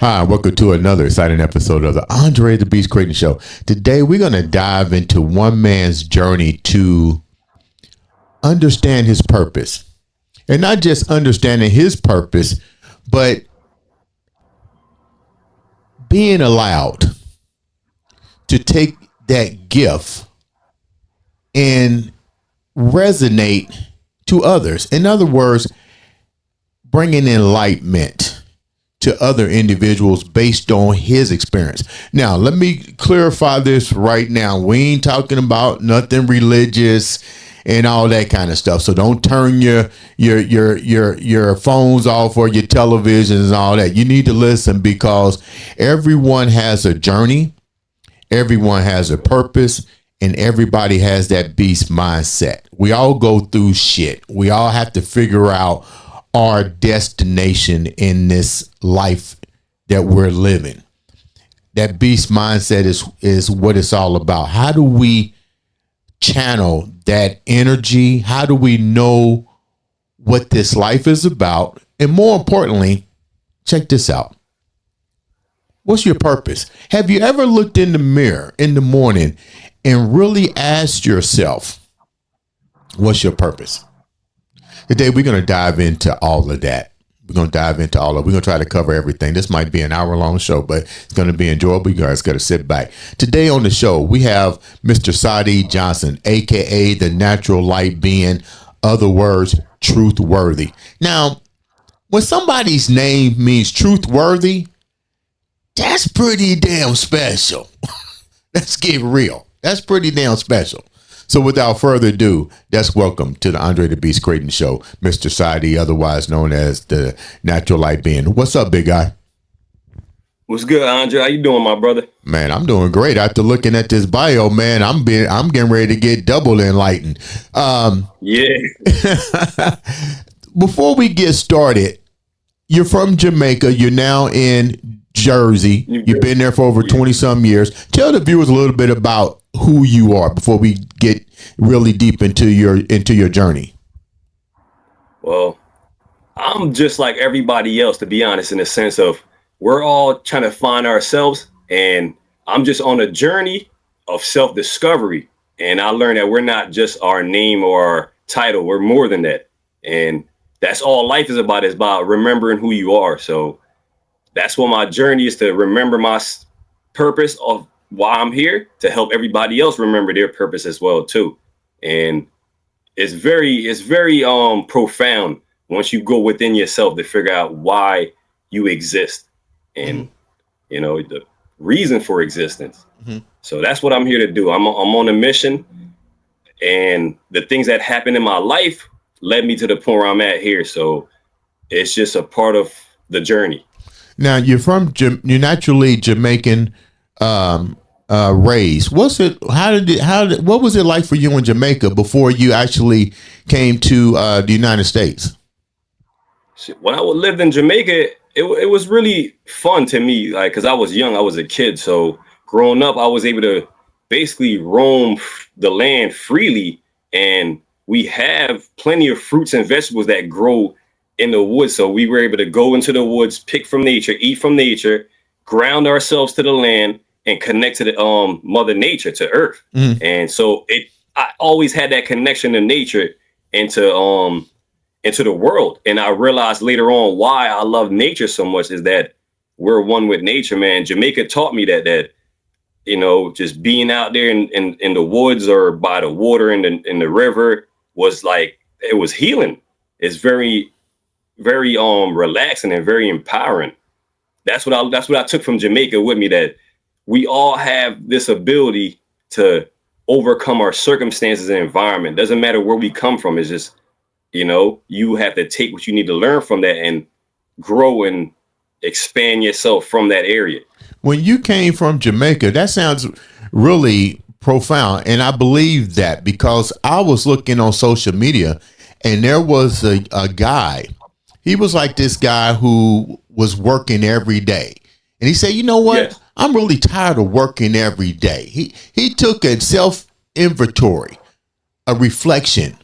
Hi, welcome to another exciting episode of the Andre the Beast Creighton Show. Today, we're going to dive into one man's journey to understand his purpose. And not just understanding his purpose, but being allowed to take that gift and resonate to others. In other words, bringing enlightenment to other individuals based on his experience. Now, let me clarify this right now. We ain't talking about nothing religious and all that kind of stuff. So don't turn your phones off or your televisions and all that. You need to listen because everyone has a journey, everyone has a purpose, and everybody has that beast mindset. We all go through shit. We all have to figure out our destination in this life that we're living. That beast mindset is what it's all about. How do we channel that energy? How do we know what this life is about? And more importantly, check this out. What's your purpose? Have you ever looked in the mirror in the morning and really asked yourself, what's your purpose? Today, we're going to dive into all of that. We're going to try to cover everything. This might be an hour-long show, but it's going to be enjoyable. You guys got to sit back. Today on the show, we have Mr. Sadique Johnson, a.k.a. the natural light being, other words, truth-worthy. Now, when somebody's name means truth-worthy, that's pretty damn special. Let's get real. That's pretty damn special. So without further ado, let's welcome to the Andre the Beast Creighton Show, Mr. Sadique, otherwise known as the natural light being. What's up, big guy? What's good, Andre? How you doing, my brother? Man, I'm doing great. After looking at this bio, man, I'm getting ready to get double enlightened. Yeah. Before we get started, you're from Jamaica. You're now in Jersey. You've been there for over 20 some years. Tell the viewers a little bit about who you are before we get really deep into your journey. Well, I'm just like everybody else, to be honest, in the sense of we're all trying to find ourselves, and I'm just on a journey of self-discovery. And I learned that we're not just our name or our title. We're more than that. And that's all life is about. It's about remembering who you are. So that's what my journey is, to remember my purpose of why I'm here, to help everybody else remember their purpose as well too. And it's very profound once you go within yourself to figure out why you exist and you know the reason for existence. So that's what I'm here to do. I'm on a mission, and the things that happened in my life led me to the point where I'm at here. So it's just a part of the journey. Now you're naturally Jamaican raised. What was it like for you in Jamaica before you actually came to the United States? When I lived in Jamaica, it was really fun to me, like, because I was young, I was a kid. So growing up, I was able to basically roam the land freely, and we have plenty of fruits and vegetables that grow in the woods. So we were able to go into the woods, pick from nature, eat from nature, ground ourselves to the land, and connect to the mother nature, to earth. And so I always had that connection to nature and to the world. And I realized later on why I love nature so much is that we're one with nature, man. Jamaica taught me that you know, just being out there in the woods or by the water in the river was like, it was healing. It's very, very relaxing and very empowering. That's what I took from Jamaica with me, that we all have this ability to overcome our circumstances and environment. Doesn't matter where we come from. It's just, you know, you have to take what you need to learn from that and grow and expand yourself from that area. When you came from Jamaica, that sounds really profound. And I believe that because I was looking on social media and there was a guy. He was like this guy who was working every day. And he said, you know what? Yes. I'm really tired of working every day. He took a self inventory, a reflection,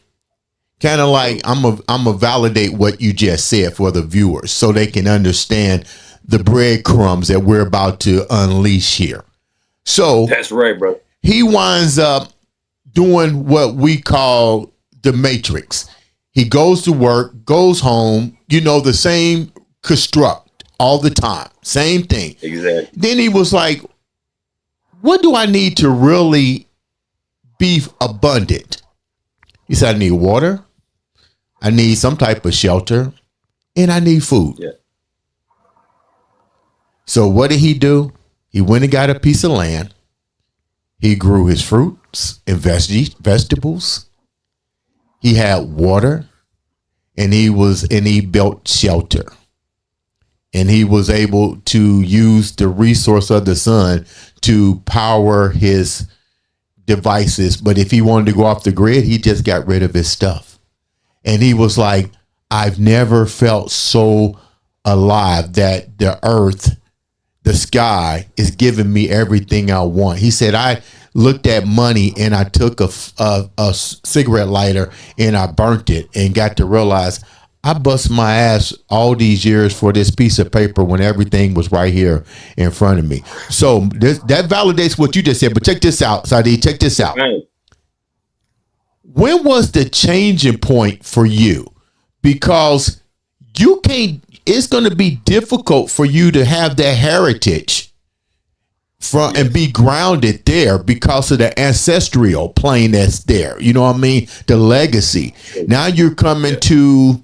kind of like I'm a validate what you just said for the viewers so they can understand the breadcrumbs that we're about to unleash here. So That's right, bro. he winds up doing what we call the matrix. He goes to work, goes home, the same construct all the time, same thing. Exactly. Then he was like, what do I need to really be abundant? He said, I need water, I need some type of shelter, and I need food. Yeah. So what did he do? He went and got a piece of land. He grew his fruits and vegetables. He had water, and he built shelter. And he was able to use the resource of the sun to power his devices. But if he wanted to go off the grid, he just got rid of his stuff. And he was like, I've never felt so alive that the earth, the sky is giving me everything I want. He said, I looked at money and I took a cigarette lighter and I burnt it and got to realize I bust my ass all these years for this piece of paper when everything was right here in front of me. So that validates what you just said. But check this out, Sadique. Check this out. Right. When was the changing point for you? Because you can't. It's going to be difficult for you to have that heritage from and be grounded there because of the ancestral plane that's there. You know what I mean? The legacy. Now you're coming to,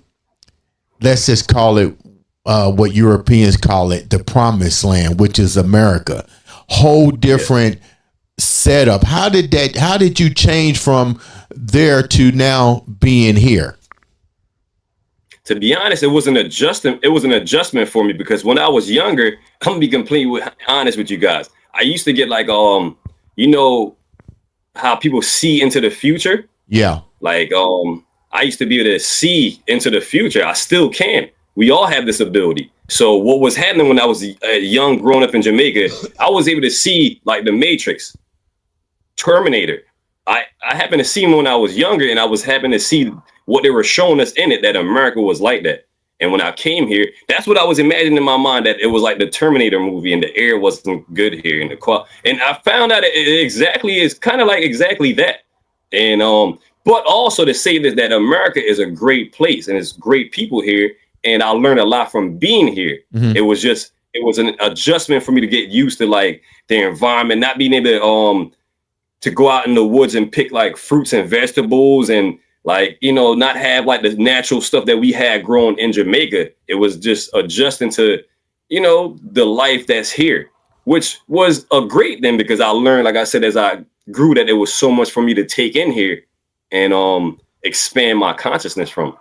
let's just call it what Europeans call it, the promised land, which is America. Whole different setup. How did you change from there to now being here? To be honest, it was an adjustment. It was an adjustment for me because when I was younger, I'm gonna be completely honest with you guys. I used to get like, how people see into the future. Yeah. Like, I used to be able to see into the future. I still can. We all have this ability. So what was happening when I was young, growing up in Jamaica, I was able to see like the Matrix, Terminator. I happened to see them when I was younger, and I was happened to see what they were showing us in it, that America was like that. And when I came here, that's what I was imagining in my mind, that it was like the Terminator movie and the air wasn't good here and and I found out it exactly is kind of like exactly that. And but also to say that America is a great place and it's great people here, and I learned a lot from being here. Mm-hmm. It was an adjustment for me to get used to like the environment, not being able to go out in the woods and pick like fruits and vegetables and like, not have like the natural stuff that we had growing in Jamaica. It was just adjusting to, the life that's here, which was a great thing because I learned, like I said, as I grew, that there was so much for me to take in here and expand my consciousness from.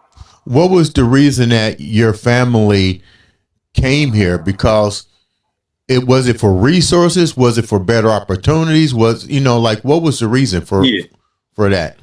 What was the reason that your family came here? Because was it for resources? Was it for better opportunities? What was the reason for that?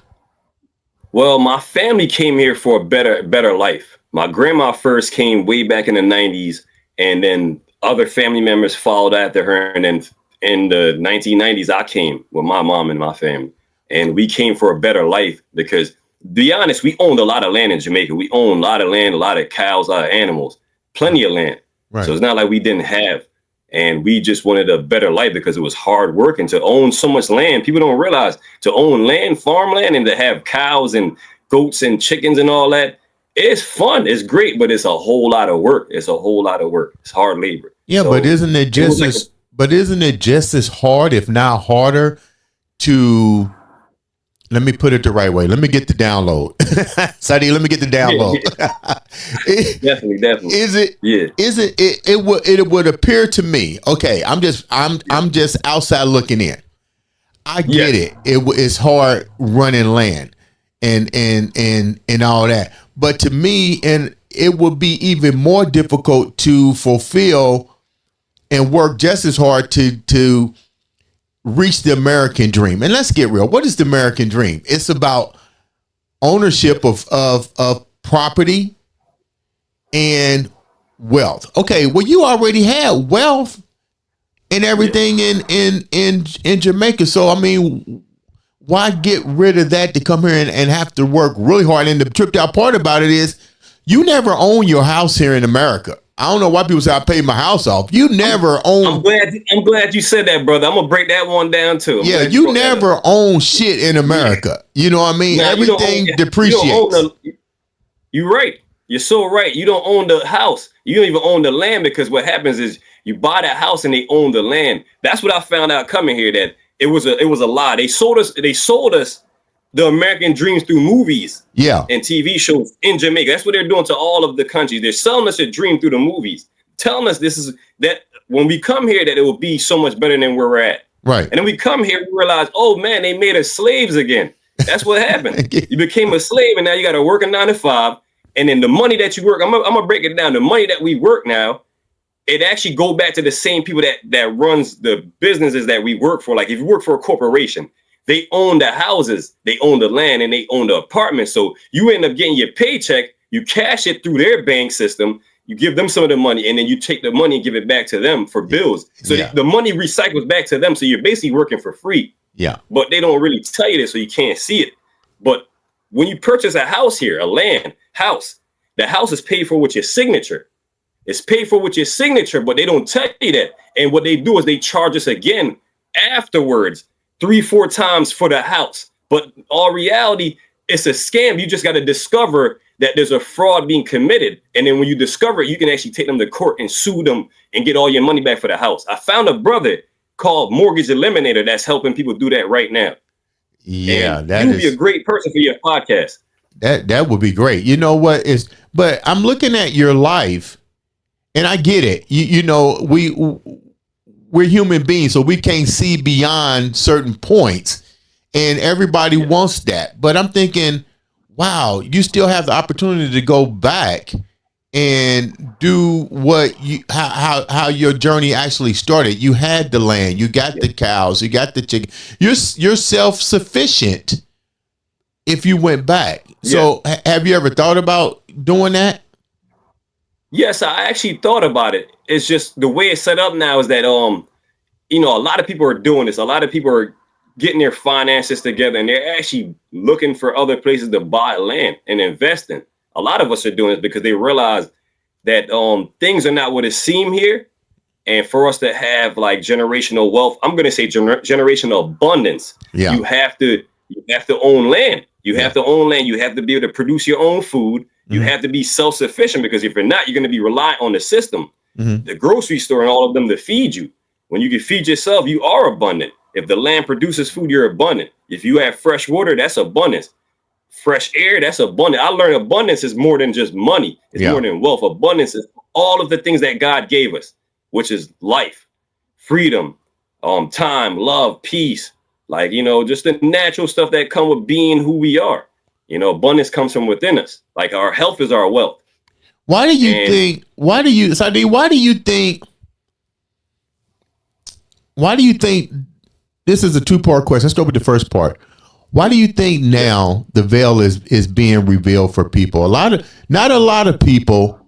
Well, my family came here for a better life. My grandma first came way back in the 90s, and then other family members followed after her. And then in the 1990s, I came with my mom and my family, and we came for a better life because, to be honest, we owned a lot of land in Jamaica. We owned a lot of land, a lot of cows, a lot of animals, plenty of land. Right. So it's not like we didn't have. And we just wanted a better life because it was hard work, and to own so much land. People don't realize to own land, farmland, and to have cows and goats and chickens and all that. It's fun. It's great, but it's a whole lot of work. It's hard labor. Yeah, so, but isn't it just as hard, if not harder, to? Let me put it the right way. Let me get the download. Sadique, let me get the download. Definitely. Is it? Yeah. Is it? It would appear to me. Okay, I'm just outside looking in. I get it. It's hard running land and all that. But to me, and it would be even more difficult to fulfill and work just as hard to reach the American dream. And let's get real. What is the American dream? It's about ownership of property and wealth. Okay, well, you already had wealth and everything in Jamaica. So I mean, why get rid of that to come here and have to work really hard? And the tripped out part about it is you never own your house here in America. I don't know why people say I paid my house off. You never own. I'm glad you said that, brother. I'm gonna break that one down too. Yeah, you never own shit in America. You know what I mean? Everything depreciates. You're right. You're so right. You don't own the house. You don't even own the land, because what happens is you buy that house and they own the land. That's what I found out coming here, that it was a lie. They sold us the American dreams through movies, and TV shows in Jamaica. That's what they're doing to all of the countries. They're selling us a dream through the movies, telling us that when we come here, that it will be so much better than where we're at. Right. And then we come here, we realize, oh man, they made us slaves again. That's what happened. You became a slave, and now you got to work a 9 to 5. And then the money that you work, I'm gonna break it down. The money that we work now, it actually go back to the same people that runs the businesses that we work for. Like if you work for a corporation, they own the houses, they own the land, and they own the apartments. So you end up getting your paycheck, you cash it through their bank system, you give them some of the money, and then you take the money and give it back to them for bills. So the money recycles back to them. So you're basically working for free. Yeah. But they don't really tell you this, so you can't see it. But when you purchase a house here, a land house, the house is paid for with your signature. It's paid for with your signature, but they don't tell you that. And what they do is they charge us again afterwards, 3-4 times for the house. But all reality, it's a scam. You just got to discover that there's a fraud being committed. And then when you discover it, you can actually take them to court and sue them and get all your money back for the house. I found a brother called Mortgage Eliminator that's helping people do that right now. Yeah, and that would be a great person for your podcast. That would be great. You know what is, but I'm looking at your life, and I get it. You know, we're human beings, so we can't see beyond certain points, and everybody wants that. But I'm thinking, wow, you still have the opportunity to go back and do what how your journey actually started. You had the land, you got the cows, you got the chicken. You're self-sufficient if you went back. So have you ever thought about doing that? Yes, I actually thought about it. It's just the way it's set up now is that a lot of people are doing this. A lot of people are getting their finances together, and they're actually looking for other places to buy land and invest in. A lot of us are doing this because they realize that things are not what it seems here. And for us to have like generational wealth, I'm going to say generational abundance. Yeah. You have to own land. You have to own land. You have to be able to produce your own food. You have to be self-sufficient, because if you're not, you're going to be reliant on the system, the grocery store and all of them to feed you. When you can feed yourself, you are abundant. If the land produces food, you're abundant. If you have fresh water, that's abundance. Fresh air, that's abundant. I learned abundance is more than just money. It's more than wealth. Abundance is all of the things that God gave us, which is life, freedom, time, love, peace. Like, just the natural stuff that come with being who we are. Abundance comes from within us. Like our health is our wealth. Why do you think this is a 2-part question? Let's start with the first part. Why do you think now the veil is being revealed for people? Not a lot of people,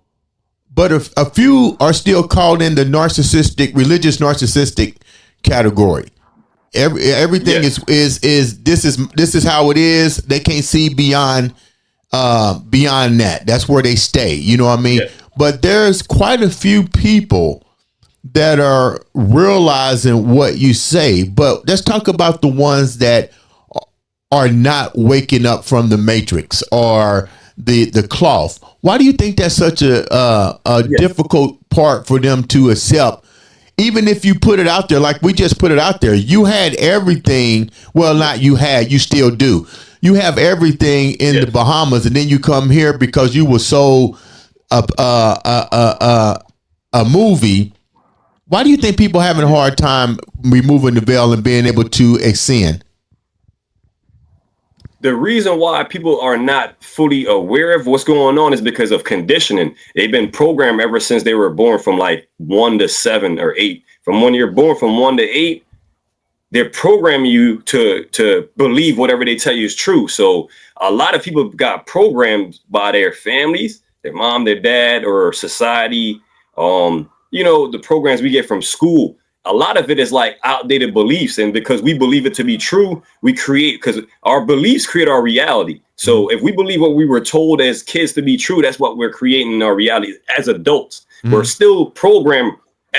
but a few are still called in the religious narcissistic category. Everything is this is how it is. They can't see beyond that. That's where they stay. You know what I mean? Yeah. But there's quite a few people that are realizing what you say. But let's talk about the ones that are not waking up from the matrix or the cloth. Why do you think that's such a difficult part for them to accept? Even if you put it out there, like we just put it out there, you had everything. Well, not you had, you still do. You have everything in the Bahamas, and then you come here because you were sold a movie. Why do you think people are having a hard time removing the veil and being able to ascend? The reason why people are not fully aware of what's going on is because of conditioning. They've been programmed ever since they were born, from like 1 to 7 or 8. From when you're born from 1 to 8, they're programming you to believe whatever they tell you is true. So a lot of people got programmed by their families, their mom, their dad, or society. The programs we get from school. A lot of it is like outdated beliefs, and because we believe it to be true, we create, because our beliefs create our reality. So if we believe what we were told as kids to be true, that's what we're creating in our reality. As adults, we're still programmed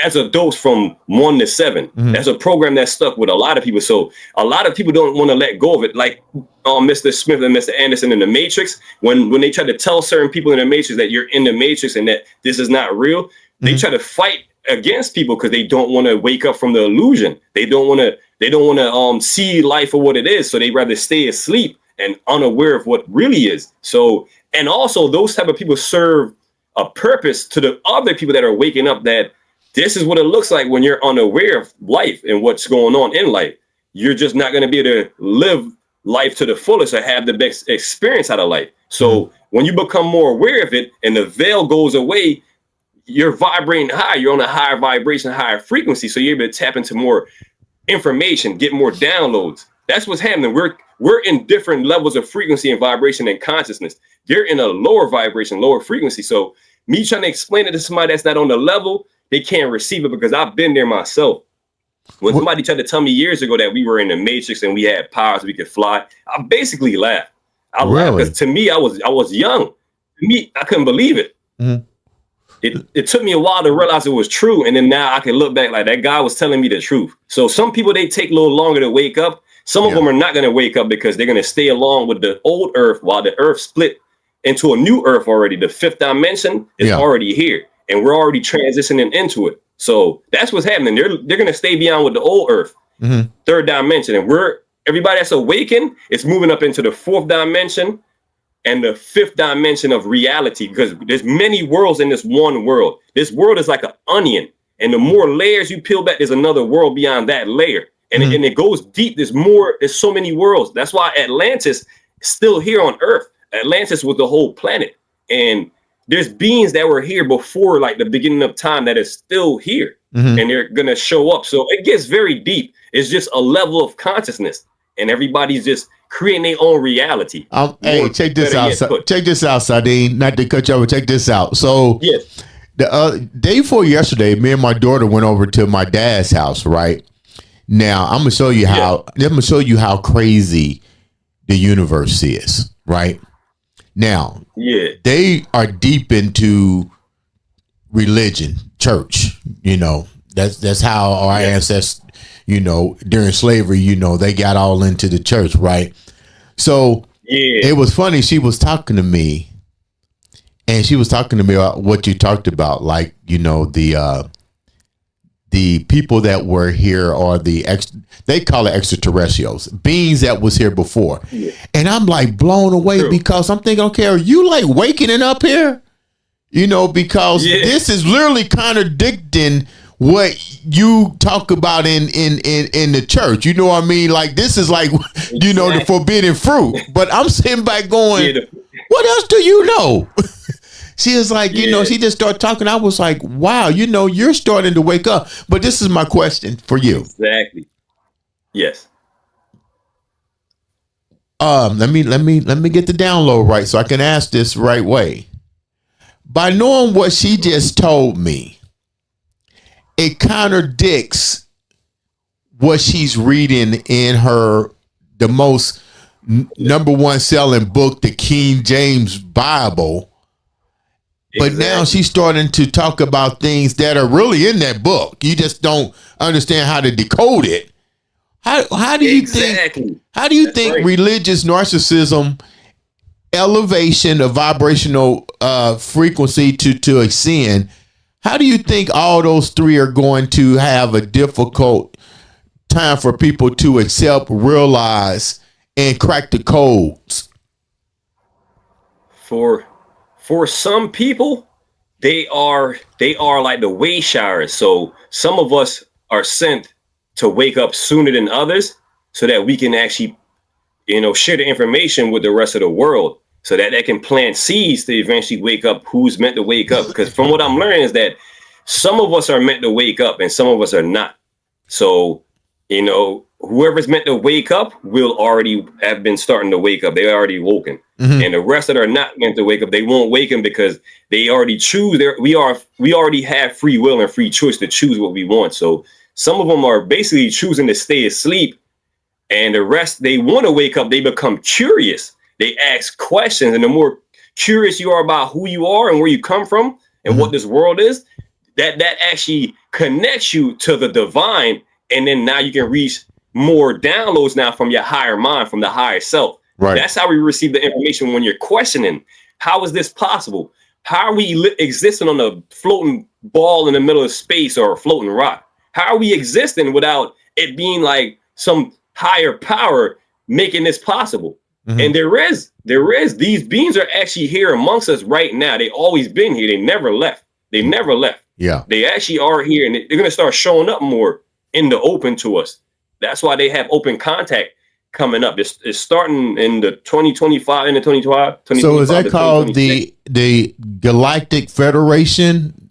as adults from 1 to 7. That's a program that's stuck with a lot of people. So a lot of people don't want to let go of it. Like Mr. Smith and Mr. Anderson in the Matrix, when they try to tell certain people in the Matrix that you're in the Matrix and that this is not real, they try to fight against people because they don't want to wake up from the illusion. They don't want to see life for what it is. So they rather stay asleep and unaware of what really is. So, and also those type of people serve a purpose to the other people that are waking up, that this is what it looks like when you're unaware of life and what's going on in life. You're just not going to be able to live life to the fullest or have the best experience out of life. So when you become more aware of it and the veil goes away, you're vibrating high. You're on a higher vibration, higher frequency. So you're able to tap into more information, get more downloads. That's what's happening. We're in different levels of frequency and vibration and consciousness. They're in a lower vibration, lower frequency. So me trying to explain it to somebody that's not on the level, they can't receive it, because I've been there myself. When somebody tried to tell me years ago that we were in the Matrix and we had powers, we could fly, I basically laughed. I laughed because to me, I was young. To me, I couldn't believe it. It took me a while to realize it was true. And then now I can look back like that guy was telling me the truth. So some people, they take a little longer to wake up. Some of them are not going to wake up because they're going to stay along with the old earth while the earth split into a new earth already. The fifth dimension is already here and we're already transitioning into it. So that's what's happening. They're going to stay beyond with the old earth, third dimension. And everybody that's awakened is moving up into the fourth dimension and the fifth dimension of reality, because there's many worlds in this one world. This world is like an onion, and the more layers you peel back, there's another world beyond that layer, and it goes deep. There's so many worlds. That's why Atlantis is still here on Earth. Atlantis was the whole planet, and there's beings that were here before, like the beginning of time, that is still here, and they're gonna show up. So it gets very deep. It's just a level of consciousness, and everybody's just creating their own reality. Hey, check this out. Check this out, Sadique. Not to cut you over. Check this out. So the day before yesterday, me and my daughter went over to my dad's house. Right now, I'm gonna show you how. I'm gonna show you how crazy the universe is. Right now, they are deep into religion, church. That's how our ancestors. During slavery, they got all into the church, right? So it was funny. She was talking to me, and she was talking to me about what you talked about, like the people that were here, or they call it extraterrestrials, beings that was here before, and I'm like blown away because I'm thinking, okay, are you like waking it up here? Because this is literally contradicting what you talk about in the church. You know what I mean? Like, this is like, the forbidden fruit. But I'm sitting back going, what else do you know? She was like, she just started talking. I was like, wow, you're starting to wake up. But this is my question for you. Exactly. Yes. Let me get the download right so I can ask this right way. By knowing what she just told me, it contradicts what she's reading in the most number one selling book, the King James Bible. But now she's starting to talk about things that are really in that book. You just don't understand how to decode it. How do you think? How do you think religious narcissism, elevation of vibrational frequency to ascend? How do you think all those three are going to have a difficult time for people to accept, realize, and crack the codes? For some people, they are like the way showers. So some of us are sent to wake up sooner than others, so that we can actually, share the information with the rest of the world, so that they can plant seeds to eventually wake up who's meant to wake up. Because from what I'm learning is that some of us are meant to wake up and some of us are not. So you know, whoever's meant to wake up will already have been starting to wake up. They already woken. Mhm. And the rest that are not meant to wake up, they won't waken because they already choose we already have free will and free choice to choose what we want. So some of them are basically choosing to stay asleep, and the rest, they want to wake up. They become curious. They ask questions. And the more curious you are about who you are and where you come from and what this world is, that actually connects you to the divine. And then now you can reach more downloads now from your higher mind, from the higher self. Right. That's how we receive the information when you're questioning. How is this possible? How are we existing on a floating ball in the middle of space or a floating rock? How are we existing without it being like some higher power making this possible? And there is these beings are actually here amongst us right now. They always been here. They never left. They never left. Yeah. They actually are here, and they're going to start showing up more in the open to us. That's why they have open contact coming up. It's starting in the 2025, in the 2025. So is that called the Galactic Federation?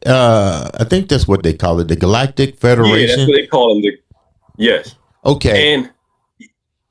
I think that's what they call it, the Galactic Federation. Yeah, that's what they call them. Yes. Okay. And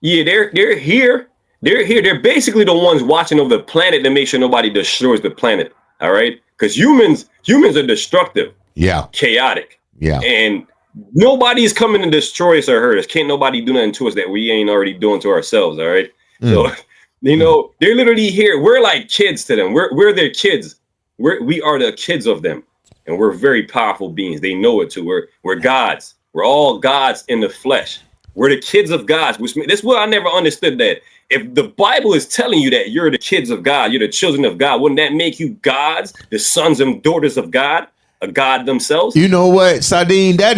yeah, they're here. They're here. They're basically the ones watching over the planet to make sure nobody destroys the planet. All right, because humans are destructive. Yeah. Chaotic. Yeah. And nobody's coming to destroy us or hurt us. Can't nobody do nothing to us that we ain't already doing to ourselves. All right. So, you know, they're literally here. We're like kids to them. We're their kids. We are the kids of them, and we're very powerful beings. They know it too. We're gods. We're all gods in the flesh. We're the kids of God. Which that's what I never understood, that if the Bible is telling you that you're the kids of God, you're the children of God, wouldn't that make you gods, the sons and daughters of God, a God themselves? You know what, Sadique, that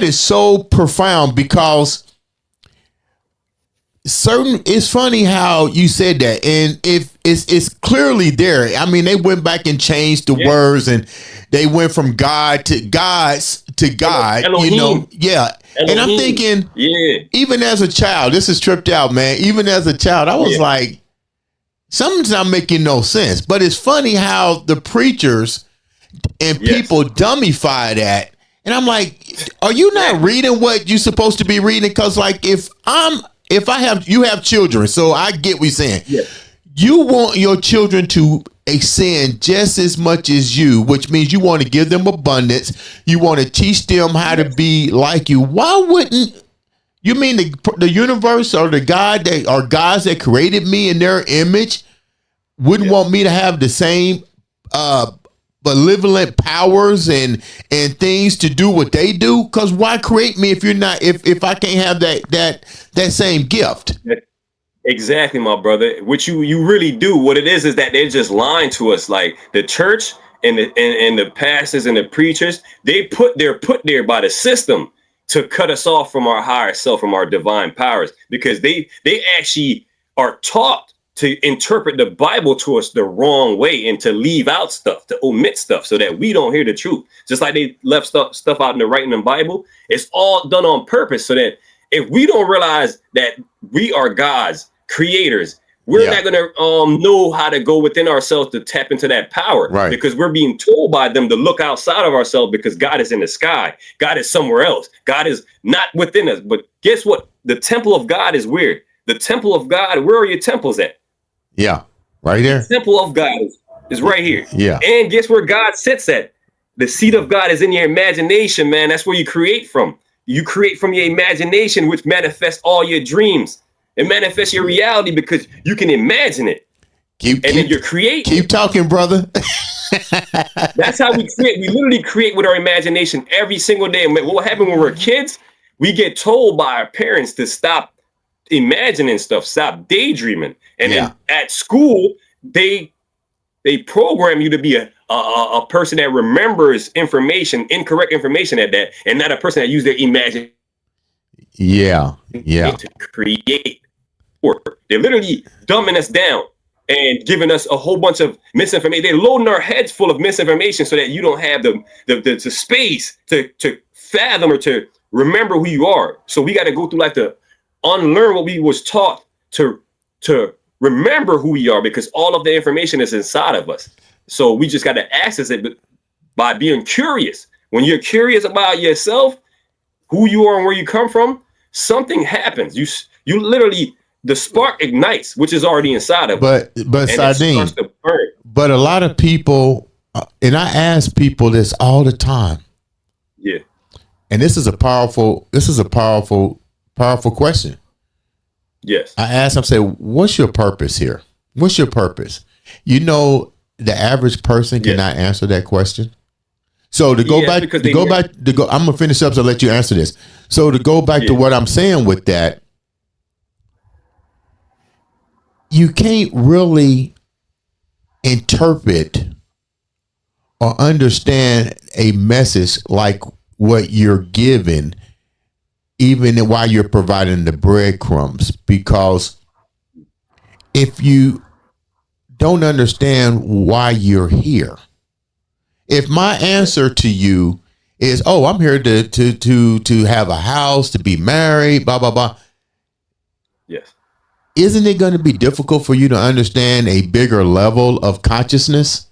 is so profound, because it's funny how you said that, and if it's clearly there. I mean, they went back and changed the words, and they went from God to gods to God. Elohim. You know, yeah. Elohim. And I'm thinking, even as a child, this is tripped out, man. Even as a child, I was like, something's not making no sense. But it's funny how the preachers and people dummify that. And I'm like, are you not reading what you're supposed to be reading? Because like, you have children, so I get what you're saying. Yeah. You want your children to ascend just as much as you, which means you want to give them abundance. You want to teach them how to be like you. Why wouldn't you mean the universe or the God that are gods that created me in their image wouldn't want me to have the same malevolent powers and things to do what they do? Because why create me if you're not if I can't have that same gift? Exactly, my brother. What you really do, what it is that they're just lying to us. Like the church and the pastors and the preachers, they're put there by the system to cut us off from our higher self, from our divine powers, because they actually are taught to interpret the Bible to us the wrong way and to leave out stuff, to omit stuff so that we don't hear the truth. Just like they left stuff out in the writing in the Bible. It's all done on purpose so that if we don't realize that we are God's creators, we're not going to know how to go within ourselves to tap into that power, right? Because we're being told by them to look outside of ourselves, because God is in the sky. God is somewhere else. God is not within us. But guess what? The temple of God is weird. The temple of God, where are your temples at? Yeah, right there. The temple of God is right here. Yeah. And guess where God sits at? The seat of God is in your imagination, man. That's where you create from. You create from your imagination, which manifests all your dreams. It manifests your reality because you can imagine it. Then you're creating. Keep talking, brother. That's how we create. We literally create with our imagination every single day. And what happens when we're kids? We get told by our parents to stop imagining stuff, stop daydreaming. And then at school, they program you to be a person that remembers information, incorrect information at that, and not a person that uses their imagination. To create. They're literally dumbing us down and giving us a whole bunch of misinformation. They're loading our heads full of misinformation so that you don't have the space to fathom or to remember who you are. So we got to go through life to unlearn what we was taught to remember who we are, because all of the information is inside of us. So we just got to access it by being curious. When you're curious about yourself, who you are and where you come from, something happens. You literally, the spark ignites, which is already inside of But it, and Sardine, it starts to burn. but a lot of people, and I ask people this all the time, Yeah. and this is a powerful question. Yes. I ask them, say, what's your purpose here? What's your purpose? You know, the average person cannot answer that question. So to go back, I'm gonna finish up. So I'll let you answer this. So to go back to what I'm saying with that, you can't really interpret or understand a message like what you're given, even while you're providing the breadcrumbs, because if you don't understand why you're here, if my answer to you is, oh, I'm here to have a house, to be married, blah, blah, blah. Yes. Isn't it going to be difficult for you to understand a bigger level of consciousness?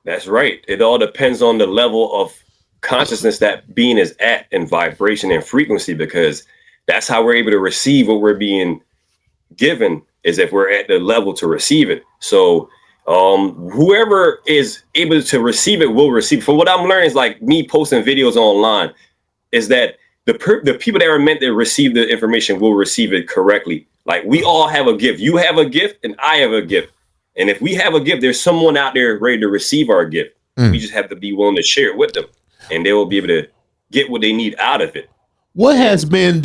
That's right. It all depends on the level of consciousness that being is at, and vibration and frequency, because that's how we're able to receive what we're being given, is if we're at the level to receive it. So whoever is able to receive it will receive. From what I'm learning is, like me posting videos online, is that the people that are meant to receive the information will receive it correctly. Like, we all have a gift. You have a gift and I have a gift. And if we have a gift, there's someone out there ready to receive our gift. We just have to be willing to share it with them, and they will be able to get what they need out of it. What has been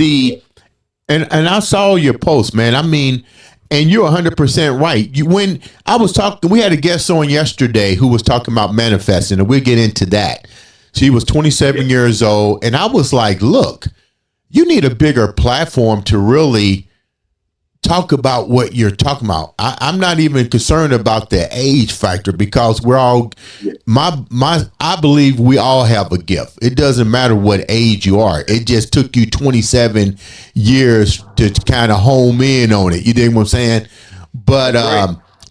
and I saw your post, man. I mean, and you're 100% right. When I was talking, we had a guest on yesterday who was talking about manifesting, and we'll get into that. She was 27 years old, and I was like, look, you need a bigger platform to really talk about what you're talking about. I'm not even concerned about the age factor, because we're all, I believe we all have a gift. It doesn't matter what age you are. It just took you 27 years to kind of home in on it. You dig what I'm saying? But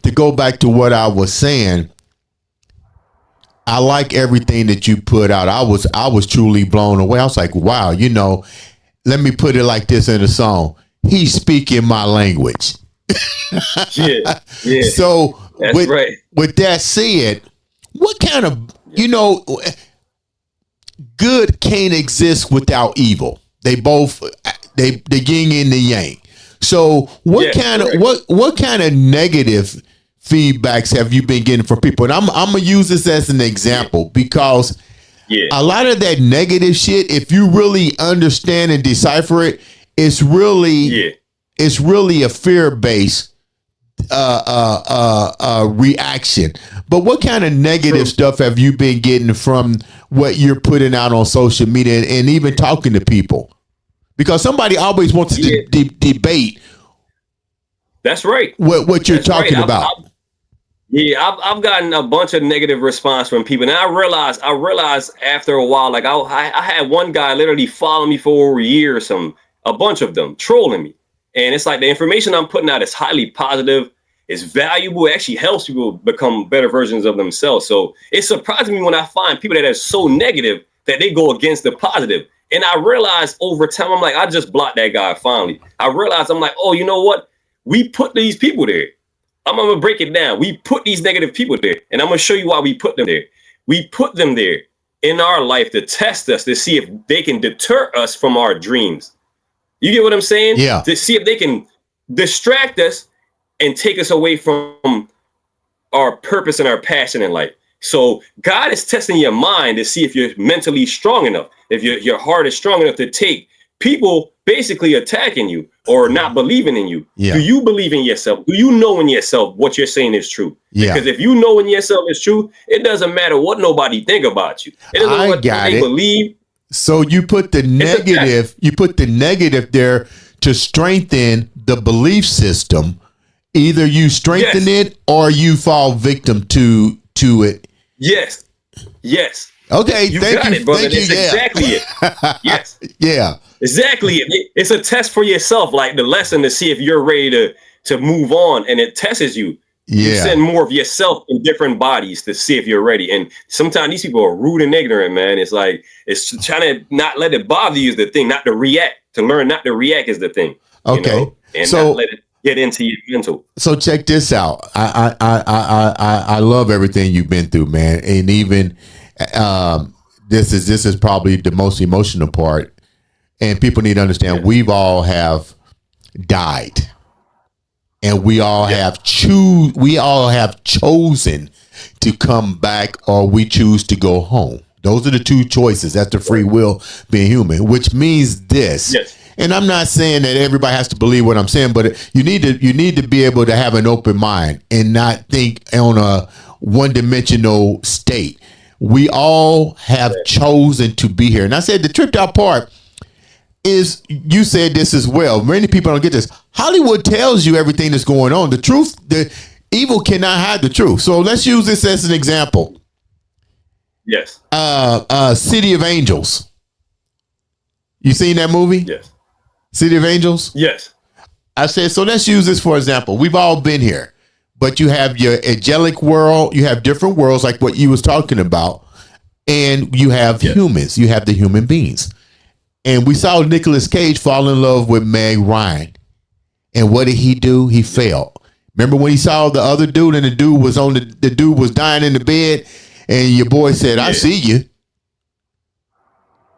to go back to what I was saying, I like everything that you put out. I was truly blown away. I was like, wow, let me put it like this in a song. He's speaking my language. Yeah. So That's with that said, what kind of, good can't exist without evil. They both, the yin and the yang. So what kind of negative feedbacks have you been getting from people? And I'm gonna use this as an example, because a lot of that negative shit, if you really understand and decipher it, it's really a fear-based reaction. But what kind of negative stuff have you been getting from what you're putting out on social media and even talking to people? Because somebody always wants to debate. That's right. What you're talking about. I've gotten a bunch of negative response from people, and I realized after a while, like I had one guy literally follow me for over a year, a bunch of them trolling me. And it's like, the information I'm putting out is highly positive, it's valuable, it actually helps people become better versions of themselves. So it surprises me when I find people that are so negative that they go against the positive. And I realized over time, I'm like, I just blocked that guy finally. I realized, I'm like, oh, you know what? We put these people there. I'm going to break it down. We put these negative people there, and I'm going to show you why we put them there. We put them there in our life to test us, to see if they can deter us from our dreams. You get what I'm saying? Yeah. To see if they can distract us and take us away from our purpose and our passion in life. So God is testing your mind to see if you're mentally strong enough, if your heart is strong enough to take people basically attacking you or not believing in you. Yeah. Do you believe in yourself? Do you know in yourself what you're saying is true? Yeah. Because if you know in yourself is true, it doesn't matter what nobody think about you. It doesn't matter what they believe. So you put the negative there to strengthen the belief system. Either you strengthen it or you fall victim to it. Yes. Okay. You got it, brother. That's exactly it. Yes. Yeah. Exactly. It's a test for yourself, like the lesson to see if you're ready to move on, and it tests you You Yeah. send more of yourself in different bodies to see if you're ready. And sometimes these people are rude and ignorant, man. It's like, it's trying to not let it bother you is the thing, not to react. To learn not to react is the thing, Okay. and not So let it get into your mental. so check this out. I love everything you've been through, man. And even this is probably the most emotional part. And people need to understand we've all have died. And we all have chosen to come back, or we choose to go home. Those are the two choices. That's the free will being human, which means this. Yes. And I'm not saying that everybody has to believe what I'm saying, but you need to be able to have an open mind and not think on a one-dimensional state. We all have chosen to be here. And I said the tripped out part is, you said this as well. Many people don't get this. Hollywood tells you everything that's going on. The truth, the evil cannot hide the truth. So let's use this as an example. Yes. City of Angels. You seen that movie? Yes. City of Angels? Yes. I said, so let's use this for example. We've all been here, but you have your angelic world. You have different worlds like what you was talking about. And you have humans. You have the human beings. And we saw Nicolas Cage fall in love with Meg Ryan. And what did he do? He failed. Remember when he saw the other dude and the dude was dying in the bed, and your boy said, I see you.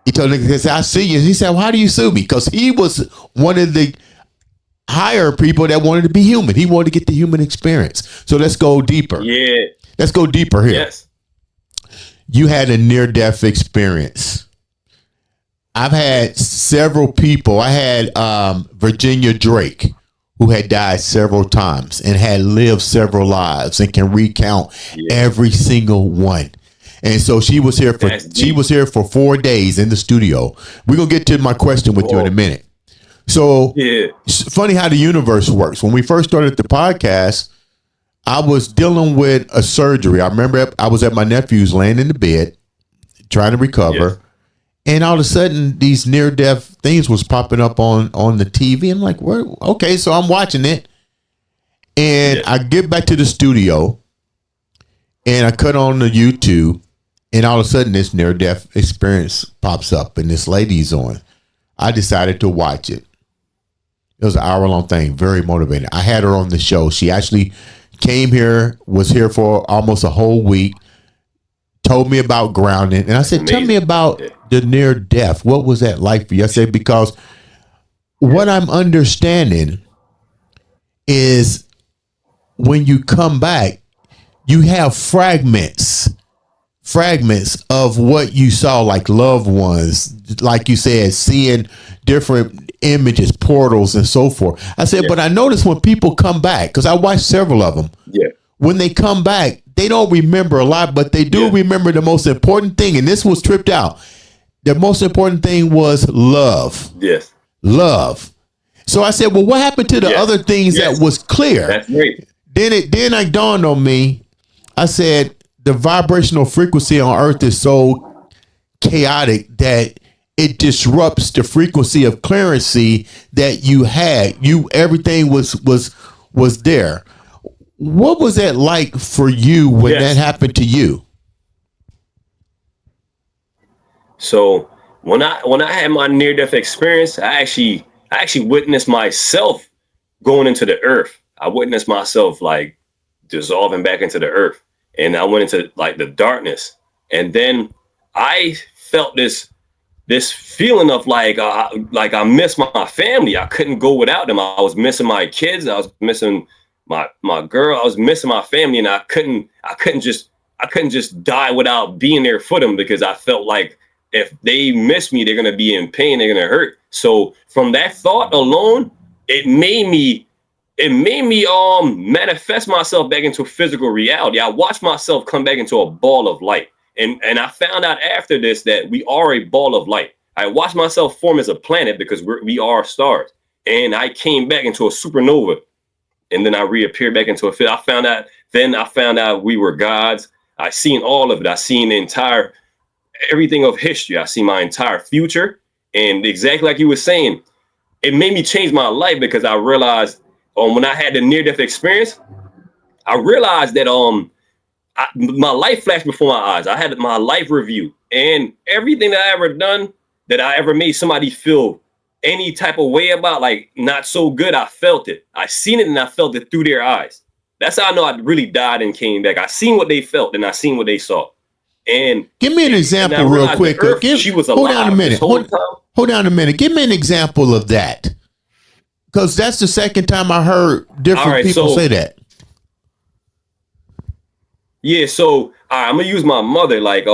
He told Nicolas Cage, I see you. He said, well, how do you sue me? Because he was one of the higher people that wanted to be human. He wanted to get the human experience. So let's go deeper. Yeah. Let's go deeper here. Yes. You had a near-death experience. I've had several people. I had Virginia Drake, who had died several times and had lived several lives and can recount every single one. And so she was here for 4 days in the studio. We're gonna get to my question with you in a minute. So it's funny how the universe works. When we first started the podcast, I was dealing with a surgery. I remember I was at my nephew's, laying in the bed, trying to recover. Yes. And all of a sudden, these near-death things was popping up on the TV. I'm like, well, okay, so I'm watching it. And I get back to the studio, and I cut on the YouTube, and all of a sudden, this near-death experience pops up, and this lady's on. I decided to watch it. It was an hour-long thing, very motivating. I had her on the show. She actually came here, was here for almost a whole week, told me about grounding. And I said, tell me about the near death. What was that like for you? I said, because what I'm understanding is when you come back, you have fragments of what you saw, like loved ones, like you said, seeing different images, portals, and so forth. I said, but I noticed when people come back, because I watched several of them. Yeah. When they come back, they don't remember a lot, but they do remember the most important thing. And this was tripped out. The most important thing was love. Yes. Love. So I said, well, what happened to the other things that was clear? That's great. Then it dawned on me. I said, the vibrational frequency on Earth is so chaotic that it disrupts the frequency of clearancy that you had. Everything was there. What was that like for you when that happened to you? So when I had my near-death experience, I actually witnessed myself going into the earth. I witnessed myself like dissolving back into the earth, and I went into like the darkness. And then I felt this feeling of like I miss my family. I couldn't go without them. I was missing my kids. I was missing my girl. I was missing my family, and I couldn't just die without being there for them, because I felt like if they miss me, they're gonna be in pain. They're gonna hurt. So from that thought alone, it made me manifest myself back into physical reality. I watched myself come back into a ball of light. And I found out after this that we are a ball of light. I watched myself form as a planet because we are stars. And I came back into a supernova. And then I reappeared back into a field. I found out we were gods. I seen all of it. I seen everything of history. I see my entire future. And exactly like you were saying, it made me change my life, because I realized when I had the near-death experience, I realized that my life flashed before my eyes. I had my life review, and everything that I ever done, that I ever made somebody feel any type of way about, like not so good, I felt it. I seen it and I felt it through their eyes. That's how I know I really died and came back. I seen what they felt and I seen what they saw. And give me an example real quick. She was alive. Hold on a minute. Hold on a minute. Give me an example of that. Because that's the second time I heard different people say that. Yeah, so I'm gonna use my mother. Like,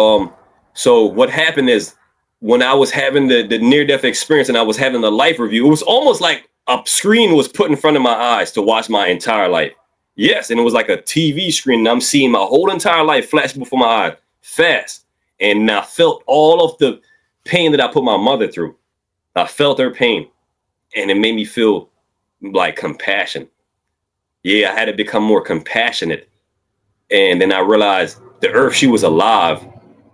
so what happened is when I was having the near-death experience and I was having the life review, it was almost like a screen was put in front of my eyes to watch my entire life. Yes, and it was like a TV screen, and I'm seeing my whole entire life flash before my eyes fast. And I felt all of the pain that I put my mother through. I felt her pain, and it made me feel like compassion. Yeah, I had to become more compassionate. And then I realized the earth, she was alive,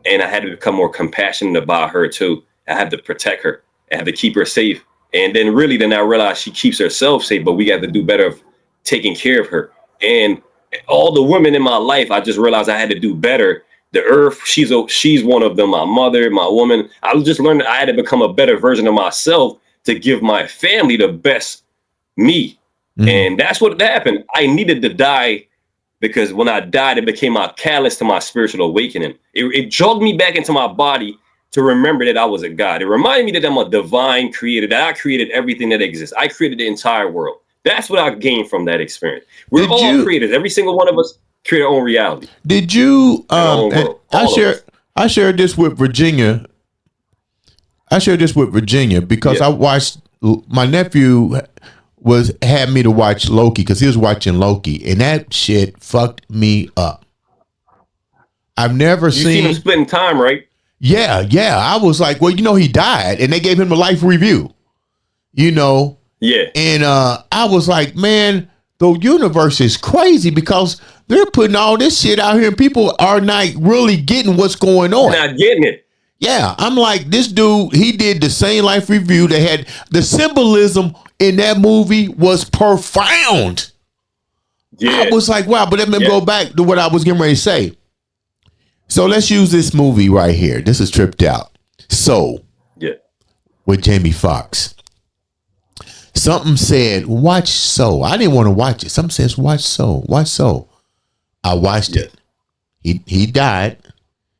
and I had to become more compassionate about her too. I had to protect her. I had to keep her safe. And then I realized she keeps herself safe, but we got to do better of taking care of her. And all the women in my life, I just realized I had to do better. The earth, she's one of them. My mother, my woman. I was just learning I had to become a better version of myself to give my family the best me. Mm-hmm. And that's what happened. I needed to die, because when I died, it became my catalyst to my spiritual awakening. It jogged me back into my body to remember that I was a God. It reminded me that I'm a divine creator, that I created everything that exists. I created the entire world. That's what I gained from that experience. We're all creators. Every single one of us create our own reality. Did you? I shared this with Virginia. Because I watched. My nephew had me to watch Loki because he was watching Loki, and that shit fucked me up. I've never seen him split in time, right? Yeah. I was like, well, he died, and they gave him a life review. Yeah. And I was like, man, the universe is crazy because they're putting all this shit out here and people are not really getting what's going on. Not getting it. Yeah. I'm like, this dude, he did the same life review. They had the symbolism in that movie was profound. Yeah. I was like, wow, but let me go back to what I was getting ready to say. So let's use this movie right here. This is Tripped Out. Soul. Yeah. With Jamie Foxx. Something said, watch Soul. I didn't want to watch it. Something says, watch Soul. Watch Soul. I watched it. He died.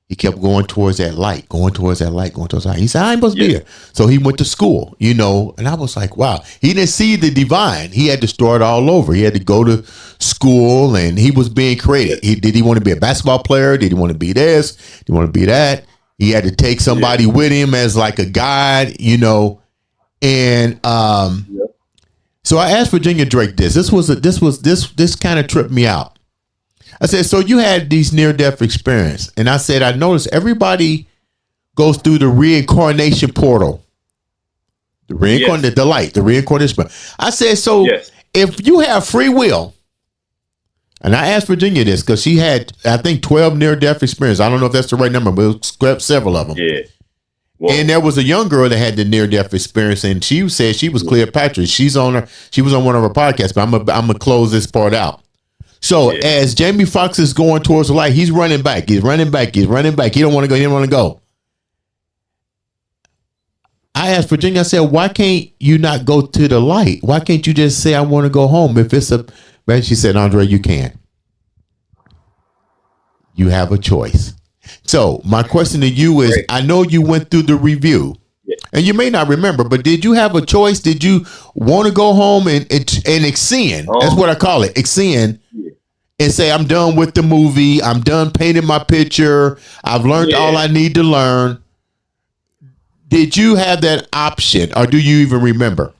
He kept going towards that light. He said, I ain't supposed to be here. So he went to school, and I was like, wow. He didn't see the divine. He had to start all over. He had to go to school, and he was being created. Did he want to be a basketball player? Did he want to be this? Did he want to be that? He had to take somebody with him as like a guide, And so I asked Virginia Drake this. This kind of tripped me out. I said, so you had these near-death experience. And I said, I noticed everybody goes through the reincarnation portal. The reincarnation. I said, so if you have free will, and I asked Virginia this because she had, I think, 12 near-death experiences. I don't know if that's the right number, but it was several of them. Yeah. Whoa. And there was a young girl that had the near-death experience, and she said she was Cleopatra. She was on one of her podcasts, but I'm gonna close this part out. So as Jamie Foxx is going towards the light, he's running back. He don't want to go. He don't want to go. I asked Virginia, I said, why can't you not go to the light? Why can't you just say, I want to go home? If it's but she said, Andre, you can't. You have a choice. So my question to you is, I know you went through the review. And you may not remember, but did you have a choice? Did you want to go home and extend? That's what I call it, extend. And say, I'm done with the movie. I'm done painting my picture. I've learned all I need to learn. Did you have that option, or do you even remember?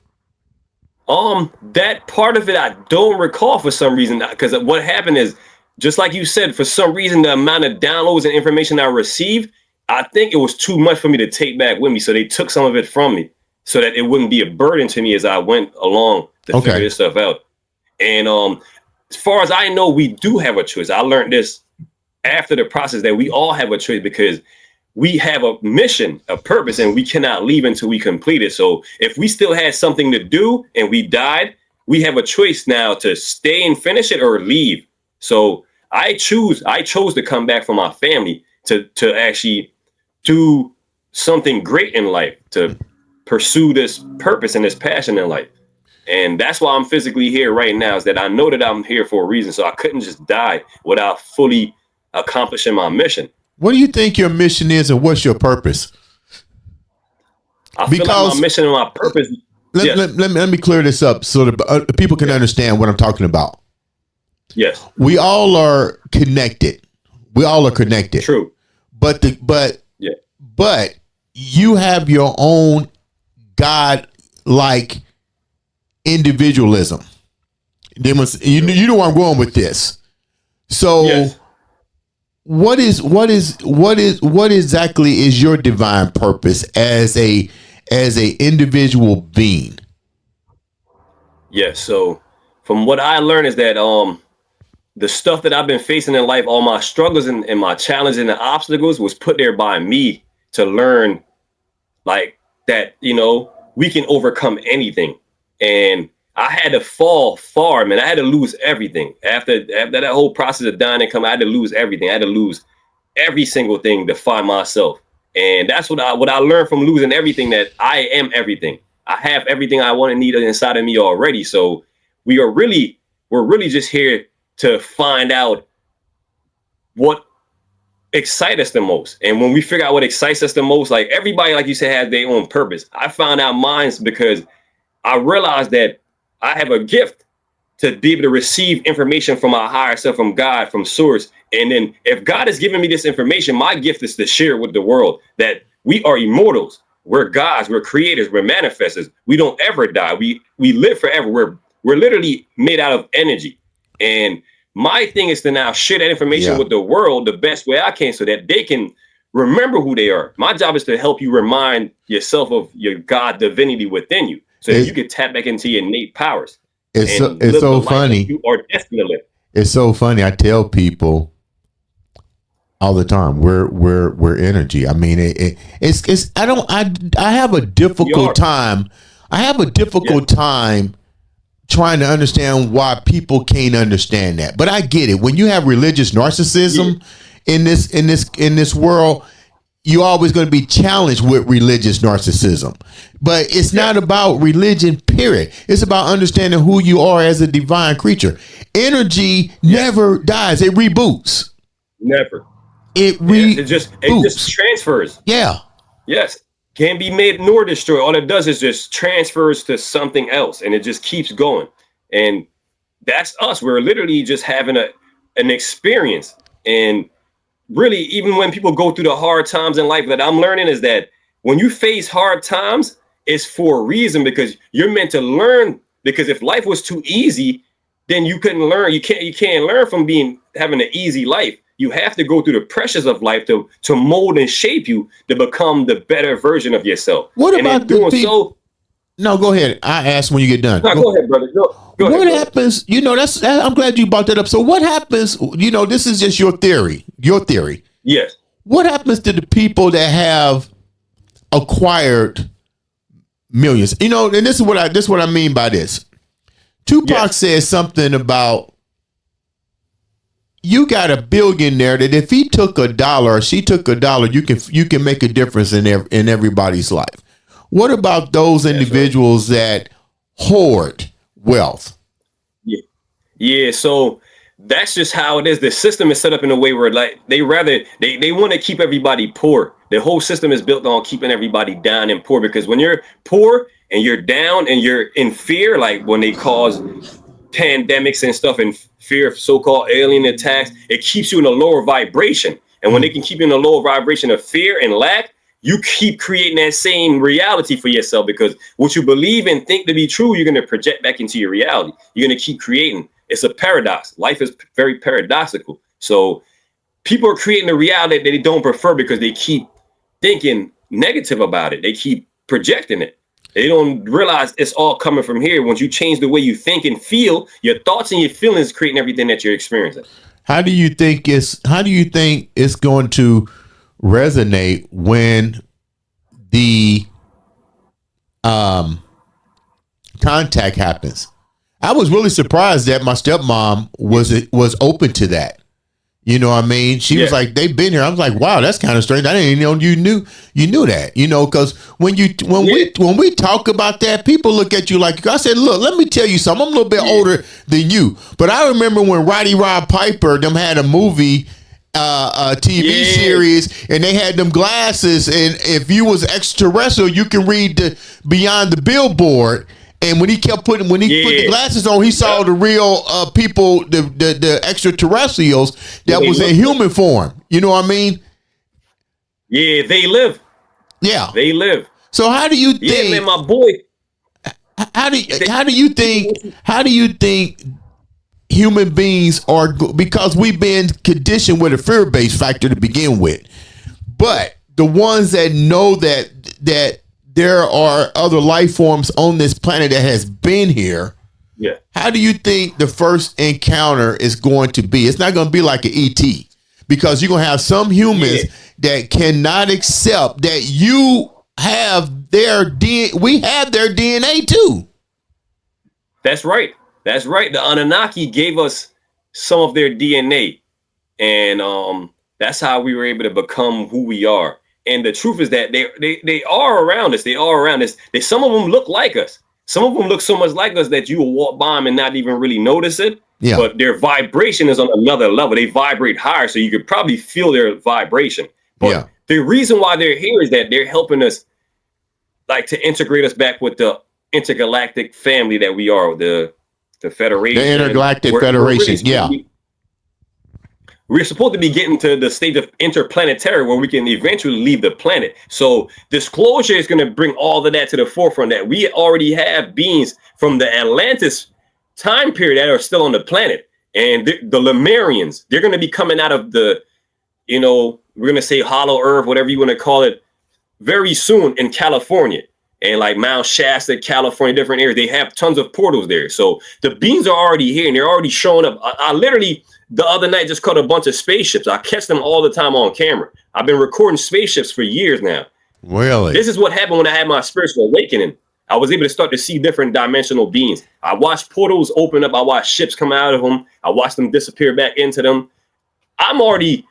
That part of it I don't recall for some reason, because what happened is, just like you said, for some reason the amount of downloads and information I received, I think it was too much for me to take back with me. So they took some of it from me so that it wouldn't be a burden to me as I went along to figure this stuff out. And as far as I know, we do have a choice. I learned this after the process, that we all have a choice because we have a mission, a purpose, and we cannot leave until we complete it. So if we still had something to do and we died, we have a choice now to stay and finish it or leave. So I chose to come back from my family to actually do something great in life, to pursue this purpose and this passion in life. And that's why I'm physically here right now, is that I know that I'm here for a reason. So I couldn't just die without fully accomplishing my mission. What do you think your mission is, and what's your purpose? I feel like my mission and my purpose. Let me clear this up so that people can understand what I'm talking about. Yes. We all are connected. True. But you have your own God-like individualism. You know where I'm going with this. So yes. what exactly is your divine purpose as a individual being? Yes. So from what I learned is that the stuff that I've been facing in life, all my struggles and my challenges and the obstacles was put there by me to learn like that, we can overcome anything. And I had to fall far, man. I had to lose everything. After that whole process of dying and coming, I had to lose everything. I had to lose every single thing to find myself. And that's what I learned from losing everything, that I am everything. I have everything I want and need inside of me already. So we're really just here to find out what excites us the most. And when we figure out what excites us the most, like everybody, like you said, has their own purpose. I found out mine's because I realized that I have a gift to be able to receive information from our higher self, from God, from source. And then if God has given me this information, my gift is to share with the world that we are immortals. We're gods, we're creators, we're manifestors. We don't ever die. We live forever. We're literally made out of energy. And my thing is to now share that information with the world the best way I can so that they can remember who they are. My job is to help you remind yourself of your God divinity within you so that you can tap back into your innate powers. It's so funny. You are destined to live. It's so funny. I tell people all the time, we're energy. I mean, it's I have a difficult time. I have a difficult time trying to understand why people can't understand that. But I get it. When you have religious narcissism in this world, you're always going to be challenged with religious narcissism. But it's not about religion, period. It's about understanding who you are as a divine creature. Energy never dies. It reboots. Never. It just transfers. Yeah. Yes. Can't be made nor destroyed. All it does is just transfers to something else, and it just keeps going. And that's us. We're literally just having an experience. And really, even when people go through the hard times in life, that I'm learning is that when you face hard times, it's for a reason, because you're meant to learn. Because if life was too easy, then you couldn't learn. You can't learn from having an easy life. You have to go through the pressures of life to mold and shape you to become the better version of yourself. What about the people? No, go ahead. I ask when you get done. No, go ahead, brother. Go what ahead, happens? I'm glad you brought that up. So what happens? This is just your theory. Your theory. Yes. What happens to the people that have acquired millions? And this is what I mean by this. Tupac says something about, you got a billionaire that if he took $1 or she took $1, you can make a difference in everybody's life. What about those individuals that hoard wealth? Yeah. So that's just how it is. The system is set up in a way where they want to keep everybody poor. The whole system is built on keeping everybody down and poor, because when you're poor and you're down and you're in fear, like when they cause pandemics and stuff and fear of so-called alien attacks, it keeps you in a lower vibration. And when they can keep you in a lower vibration of fear and lack, you keep creating that same reality for yourself, because what you believe and think to be true, you're going to project back into your reality. You're going to keep creating. It's a paradox. Life is very paradoxical. So people are creating a reality that they don't prefer because they keep thinking negative about it. They keep projecting it. They don't realize it's all coming from here. Once you change the way you think and feel, your thoughts and your feelings creating everything that you're experiencing. How do you think it's going to resonate when the contact happens? I was really surprised that my stepmom was open to that. You know what I mean? She was like, they've been here. I was like, wow, that's kind of strange. I didn't even know you knew that. You know, because when we talk about that, people look at you like, I said, look, let me tell you something. I'm a little bit older than you, but I remember when Roddy Rod Piper them had a movie, a TV series, and they had them glasses, and if you was extraterrestrial, you can read beyond the billboard. And when he kept put the glasses on, he saw the real people, the extraterrestrials that was in human form. You know what I mean? Yeah, they live. Yeah, they live. So how do you think? Yeah, man, my boy. How do you think human beings are? Because we've been conditioned with a fear-based factor to begin with, but the ones that know that there are other life forms on this planet that has been here. Yeah. How do you think the first encounter is going to be? It's not going to be like an ET, because you're going to have some humans that cannot accept that you have their DNA. We have their DNA too. That's right. That's right. The Anunnaki gave us some of their DNA, and that's how we were able to become who we are. And the truth is that they are around us. They are around us. Some of them look like us. Some of them look so much like us that you will walk by them and not even really notice it. Yeah. But their vibration is on another level. They vibrate higher, so you could probably feel their vibration. But the reason why they're here is that they're helping us, like, to integrate us back with the intergalactic family that we are, the Federation. The Intergalactic Federation, We're supposed to be getting to the state of interplanetary where we can eventually leave the planet. So disclosure is going to bring all of that to the forefront, that we already have beings from the Atlantis time period that are still on the planet. And the Lemurians, they're going to be coming out of the, we're going to say hollow earth, whatever you want to call it, very soon in California. And like Mount Shasta, California, different areas, they have tons of portals there. So the beings are already here and they're already showing up. I literally, the other night, just caught a bunch of spaceships. I catch them all the time on camera. I've been recording spaceships for years now. Really? This is what happened when I had my spiritual awakening. I was able to start to see different dimensional beings. I watched portals open up. I watched ships come out of them. I watched them disappear back into them. I'm already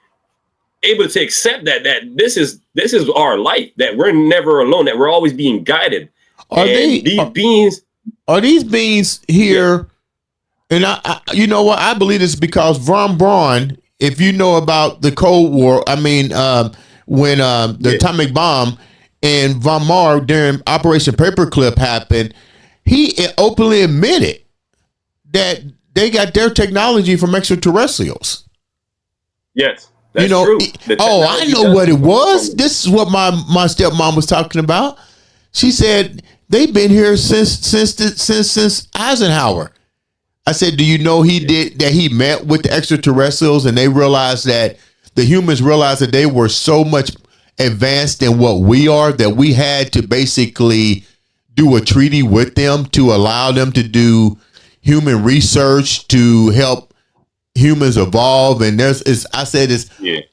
able to accept that this is our life, that we're never alone, that we're always being guided. Are these beings here? And I you know what? I believe it's because Von Braun, if you know about the Cold War, when the atomic bomb and Von Mar during Operation Paperclip happened, he openly admitted that they got their technology from extraterrestrials. Yes. That's true. I know what it was. This is what my stepmom was talking about. She said they've been here since Eisenhower. I said, do you know he met with the extraterrestrials and they realized that the humans realized that they were so much advanced in what we are that we had to basically do a treaty with them to allow them to do human research to help humans evolve, and it's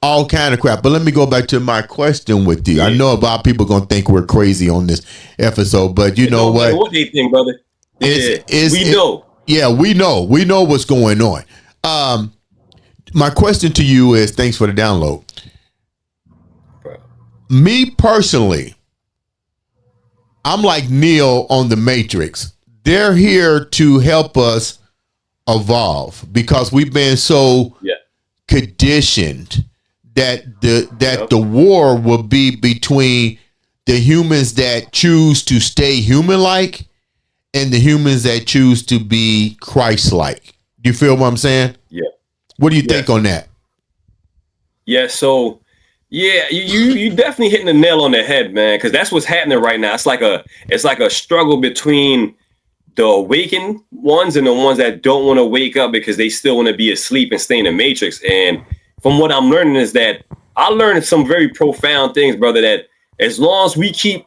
all kind of crap. But let me go back to my question with you. I know a lot of people gonna think we're crazy on this episode, but you know what? What do you think, brother? We know. Yeah, we know what's going on. My question to you is, thanks for the download. Bro. Me personally, I'm like Neo on the Matrix. They're here to help us evolve because we've been so conditioned that the war will be between the humans that choose to stay human-like and the humans that choose to be Christ-like. Do you feel what I'm saying? Yeah. What do you think on that? Yeah, so you definitely hitting the nail on the head, man, because that's what's happening right now. It's like a struggle between the awakened ones and the ones that don't want to wake up because they still want to be asleep and stay in the matrix. And from what I'm learning is that I learned some very profound things, brother, that as long as we keep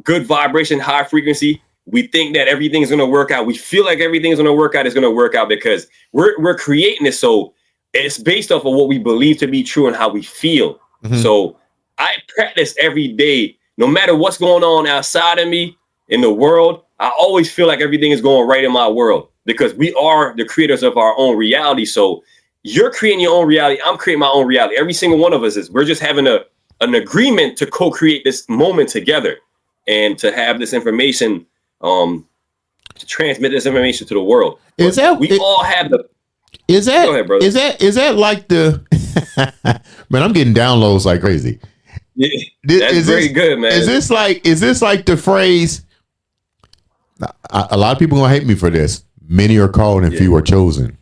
good vibration, high frequency, we think that everything's going to work out. We feel like everything's going to work out. It's going to work out because we're creating it. So it's based off of what we believe to be true and how we feel. Mm-hmm. So I practice every day, no matter what's going on outside of me in the world. I always feel like everything is going right in my world. because we are the creators of our own reality. So you're creating your own reality. I'm creating my own reality. Every single one of us is. We're just having an agreement to co-create this moment together and to have this information, to transmit this information to the world. Is that we all have the? Is that? Go ahead, brother. Is that like the? Man, I'm getting downloads like crazy. Yeah, that's very good, man. Is this like the phrase? A lot of people gonna hate me for this. Many are called and few are chosen.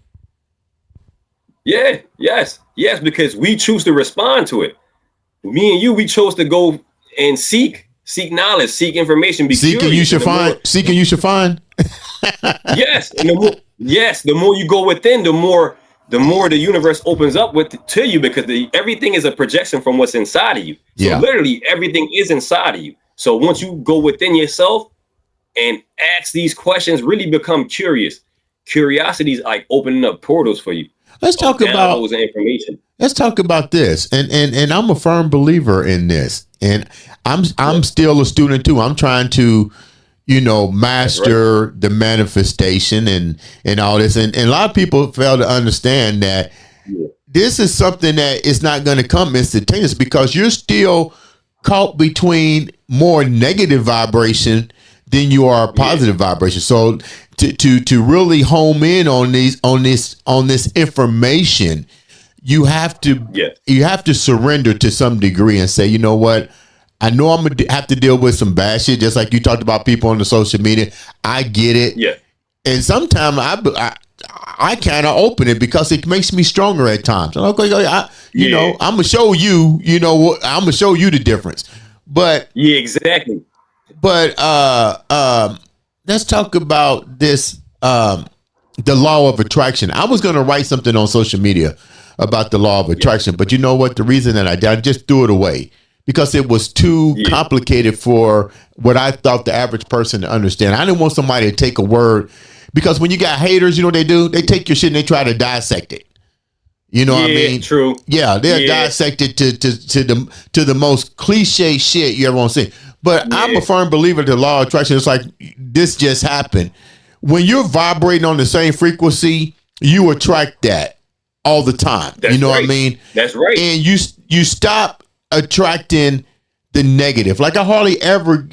Yeah, yes, because we choose to respond to it. Me and you, we chose to go and seek knowledge, seek information. Be seeking curious, you should find. Seeking you should find. Yes, and the more you go within, the more the universe opens up to you, because everything is a projection from what's inside of you. So literally everything is inside of you. So once you go within yourself and ask these questions, really become curious. Curiosity is like opening up portals for you. Let's talk about information. Let's talk about this. And I'm a firm believer in this. And I'm still a student too. I'm trying to, master the manifestation and all this. And a lot of people fail to understand that this is something that is not going to come instantaneous, because you're still caught between more negative vibration than you are positive vibration. So to really home in on this information, you have to surrender to some degree and say, you know what? I know I'm gonna have to deal with some bad shit, just like you talked about people on the social media. I get it. Yeah. And sometimes I kind of open it because it makes me stronger at times. I'm gonna show you. I'm gonna show you the difference. But yeah, exactly. But let's talk about this. The law of attraction. I was gonna write something on social media about the law of attraction, but you know what? The reason that I just threw it away, because it was too complicated for what I thought the average person to understand. I didn't want somebody to take a word, because when you got haters, you know what they do? They take your shit and they try to dissect it. You know what I mean? True. Yeah, they're dissected to the most cliche shit you ever want to see. But I'm a firm believer that the law of attraction is like, this just happened. When you're vibrating on the same frequency, you attract that all the time. That's what I mean? That's right. And you stop attracting the negative. Like, I hardly ever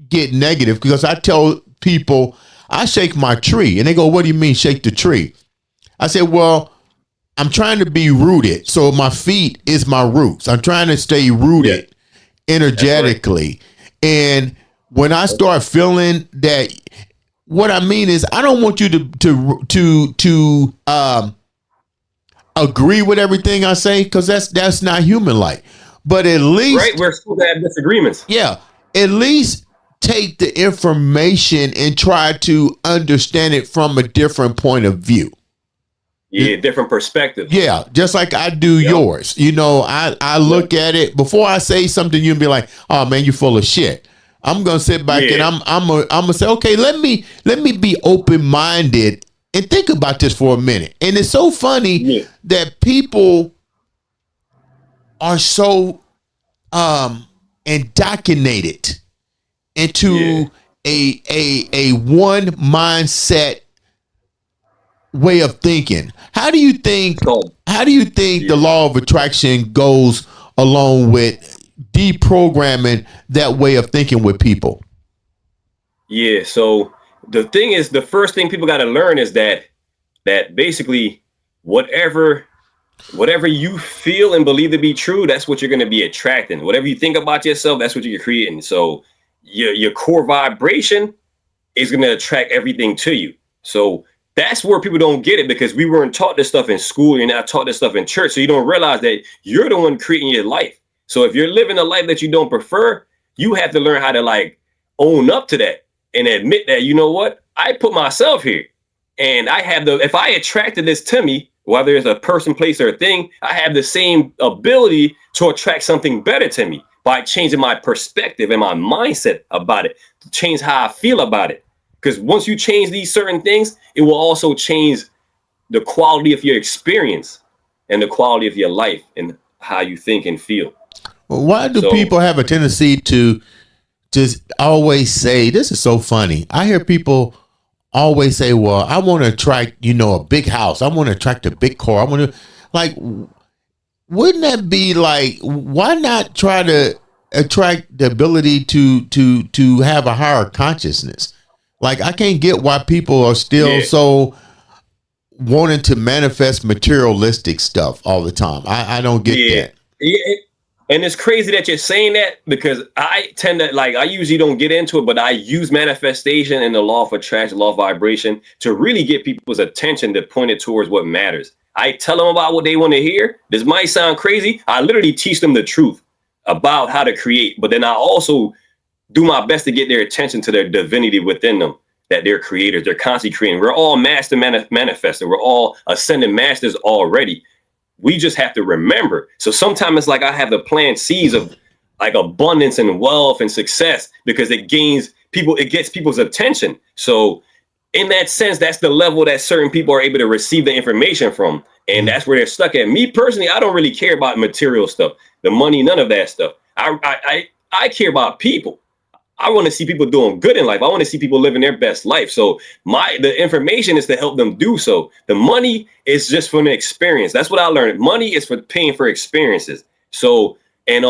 get negative, because I tell people I shake my tree, and they go, "What do you mean shake the tree?" I said, "Well, I'm trying to be rooted, so my feet is my roots. I'm trying to stay rooted energetically." And when I start feeling that, what I mean is, I don't want you to agree with everything I say, because that's not human like. But at least we're supposed to have disagreements. Yeah, at least take the information and try to understand it from a different point of view. Yeah, different perspective. Yeah, just like I do yours. I look at it before I say something. You'll be like, "Oh man, you're full of shit." I'm gonna sit back and I'm gonna say, "Okay, let me be open minded and think about this for a minute." And it's so funny that people are so indoctrinated into a one mindset way of thinking. How do you think the law of attraction goes along with deprogramming that way of thinking with people? Yeah, so the thing is, the first thing people got to learn is that basically whatever you feel and believe to be true, that's what you're going to be attracting. Whatever you think about yourself, that's what you're creating. So your core vibration is going to attract everything to you. So that's where people don't get it, because we weren't taught this stuff in school. You're not taught this stuff in church. So you don't realize that you're the one creating your life. So if you're living a life that you don't prefer, you have to learn how to own up to that and admit that, you know what, I put myself here, and if I attracted this to me, whether it's a person, place, or a thing, I have the same ability to attract something better to me by changing my perspective and my mindset about it, to change how I feel about it. Because once you change these certain things, it will also change the quality of your experience and the quality of your life and how you think and feel. Well, why do people have a tendency to just always say, this is so funny? I hear people always say, well, I want to attract, a big house. I want to attract a big car. I want to, like, wouldn't that be like, why not try to attract the ability to have a higher consciousness? Like, I can't get why people are still so wanting to manifest materialistic stuff all the time. I don't get that. Yeah. And it's crazy that you're saying that, because I tend to, I usually don't get into it, but I use manifestation and the law of attraction, law of vibration, to really get people's attention to point it towards what matters. I tell them about what they want to hear. This might sound crazy. I literally teach them the truth about how to create, but then I also do my best to get their attention to their divinity within them, that they're creators, they're constantly creating. We're all master manifestor. We're all ascended masters already. We just have to remember. So sometimes it's like I have the plant seeds of like abundance and wealth and success, because it gets people's attention. So in that sense, that's the level that certain people are able to receive the information from. And that's where they're stuck at. Me personally, I don't really care about material stuff, the money, none of that stuff. I care about people. I want to see people doing good in life. I want to see people living their best life. So the information is to help them do so. The money is just for an experience. That's what I learned. Money is for paying for experiences. So, and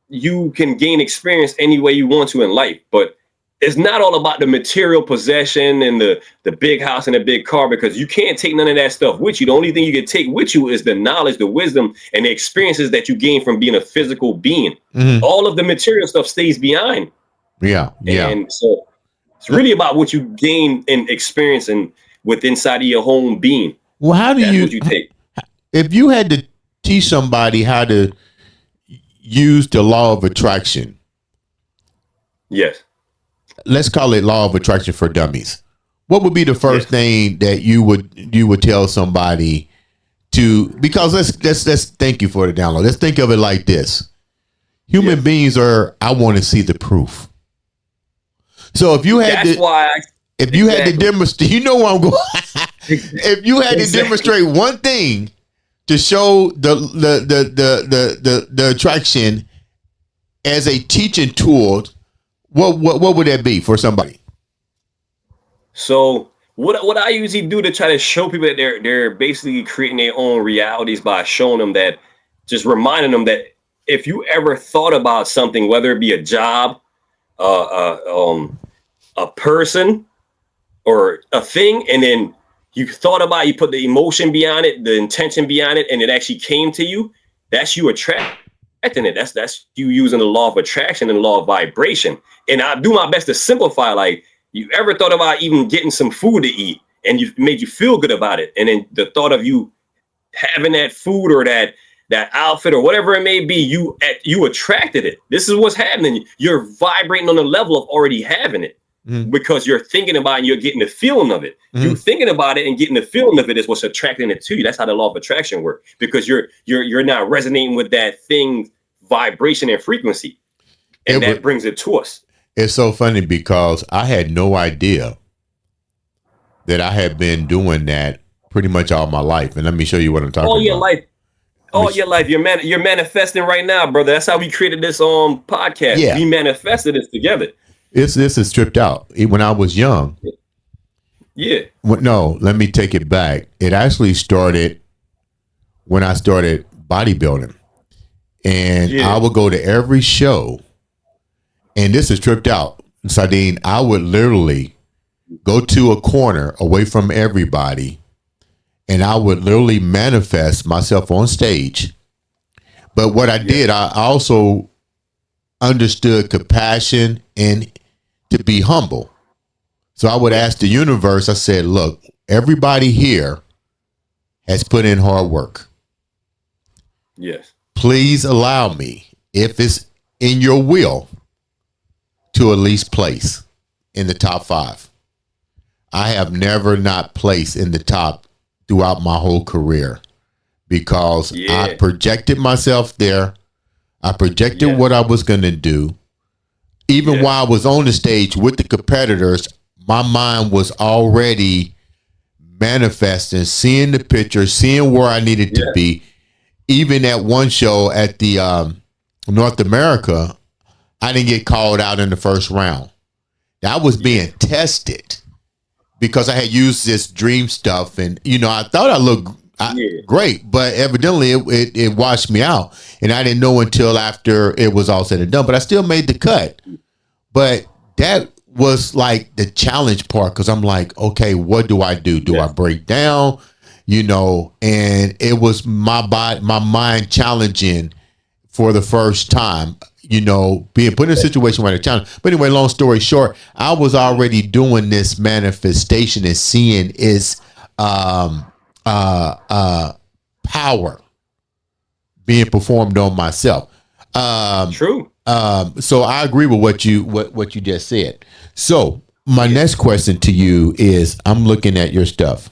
you can gain experience any way you want to in life, but it's not all about the material possession and the big house and the big car, because you can't take none of that stuff with you. The only thing you can take with you is the knowledge, the wisdom, and the experiences that you gain from being a physical being. Mm-hmm. All of the material stuff stays behind. Yeah. And so it's really about what you gain and experience and with inside of your home being. Well, how do you take? If you had to teach somebody how to use the law of attraction. Yes. Let's call it law of attraction for dummies. What would be the first thing that you would tell somebody to, because let's thank you for the download. Let's think of it like this. Human beings I want to see the proof. So if you had you had to demonstrate, where I'm going. If you had to demonstrate one thing to show the attraction as a teaching tool, what would that be for somebody? So what I usually do to try to show people that they're basically creating their own realities by showing them that, just reminding them that if you ever thought about something, whether it be a job, a person, or a thing, and then you thought about it, you put the emotion behind it, the intention behind it, and it actually came to you, that's you attracting it. That's you using the law of attraction and the law of vibration. And I do my best to simplify, like, you ever thought about even getting some food to eat and you made you feel good about it, and then the thought of you having that food or that outfit or whatever it may be, you attracted it. This is what's happening. You're vibrating on the level of already having it. Mm-hmm. Because you're thinking about it and you're getting the feeling of it. Mm-hmm. You thinking about it and getting the feeling of it is what's attracting it to you. That's how the law of attraction works, because you're now resonating with that thing, vibration and frequency, and that brings it to us. It's so funny because I had no idea that I had been doing that pretty much all my life. And let me show you what I'm talking about. All your life. You're manifesting right now, brother. That's how we created this podcast. Yeah. We manifested this together. This is stripped out. When I was young. Yeah. No, let me take it back. It actually started when I started bodybuilding. And I would go to every show. And this is stripped out. Sadique, I would literally go to a corner away from everybody. And I would literally manifest myself on stage. But what I did, I also understood compassion and to be humble. So I would ask the universe, I said, look, everybody here has put in hard work. Yes. Please allow me, if it's in your will, to at least place in the top 5. I have never not placed in the top throughout my whole career because I projected myself there. I projected what I was going to do. Even while I was on the stage with the competitors, my mind was already manifesting, seeing the picture, seeing where I needed to be. Even at one show at the North America, I didn't get called out in the first round. I was being tested. because I had used this dream stuff, and I thought I looked great, but evidently it washed me out, and I didn't know until after it was all said and done. But I still made the cut. But that was like the challenge part, because I'm like, okay, what do I do? Do I break down? And it was my mind challenging for the first time. Being put in a situation where the challenge. But anyway, long story short, I was already doing this manifestation and seeing its power being performed on myself. True. So I agree with what you just said. So my next question to you is, I'm looking at your stuff.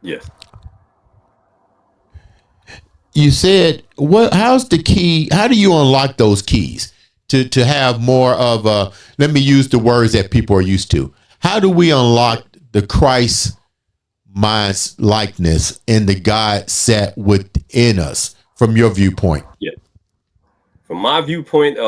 Yes. You said, how's the key? How do you unlock those keys to have more of a, let me use the words that people are used to. How do we unlock the Christ mind likeness and the God set within us from your viewpoint? Yeah. From my viewpoint,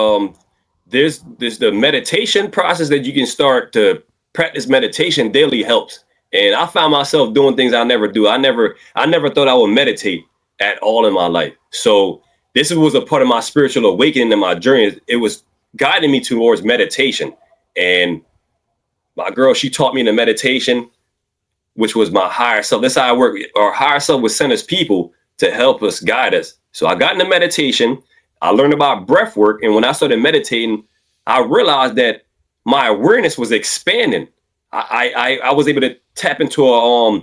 there's the meditation process that you can start to practice. Meditation daily helps. And I found myself doing things I never do. I never thought I would meditate at all in my life. So this was a part of my spiritual awakening in my journey. It was guiding me towards meditation. And my girl, she taught me the meditation, which was my higher self. That's how I work. Our higher self would send us people to help us, guide us. So I got into meditation. I learned about breath work. And when I started meditating, I realized that my awareness was expanding. I was able to tap into a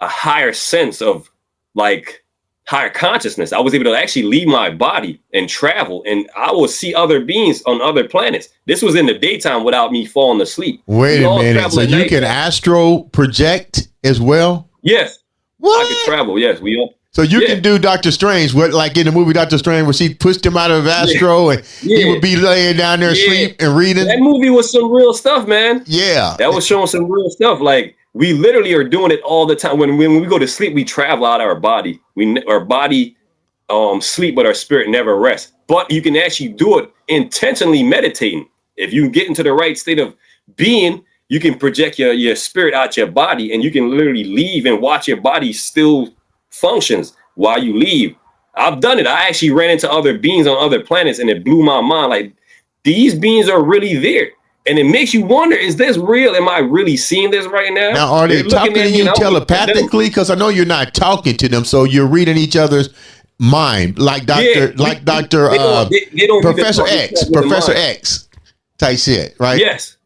higher sense of like higher consciousness. I was able to actually leave my body and travel, and I will see other beings on other planets. This was in the daytime without me falling asleep. Wait a minute. So you can astro project as well? Yes. What? I can travel. Yes. So you can do Doctor Strange, like in the movie Doctor Strange, where she pushed him out of astro and he would be laying down there asleep and reading. That movie was some real stuff, man. Yeah. That was showing some real stuff. Like, we literally are doing it all the time. When we go to sleep, we travel out of our body. Our body sleep, but our spirit never rests. But you can actually do it intentionally meditating. If you get into the right state of being, you can project your spirit out your body, and you can literally leave and watch your body still functions while you leave. I've done it. I actually ran into other beings on other planets, and it blew my mind. Like, these beings are really there. And it makes you wonder, is this real? Am I really seeing this right now? Now, are they talking to you telepathically? Because I know you're not talking to them, so you're reading each other's mind, like Professor X type shit, right? Yes.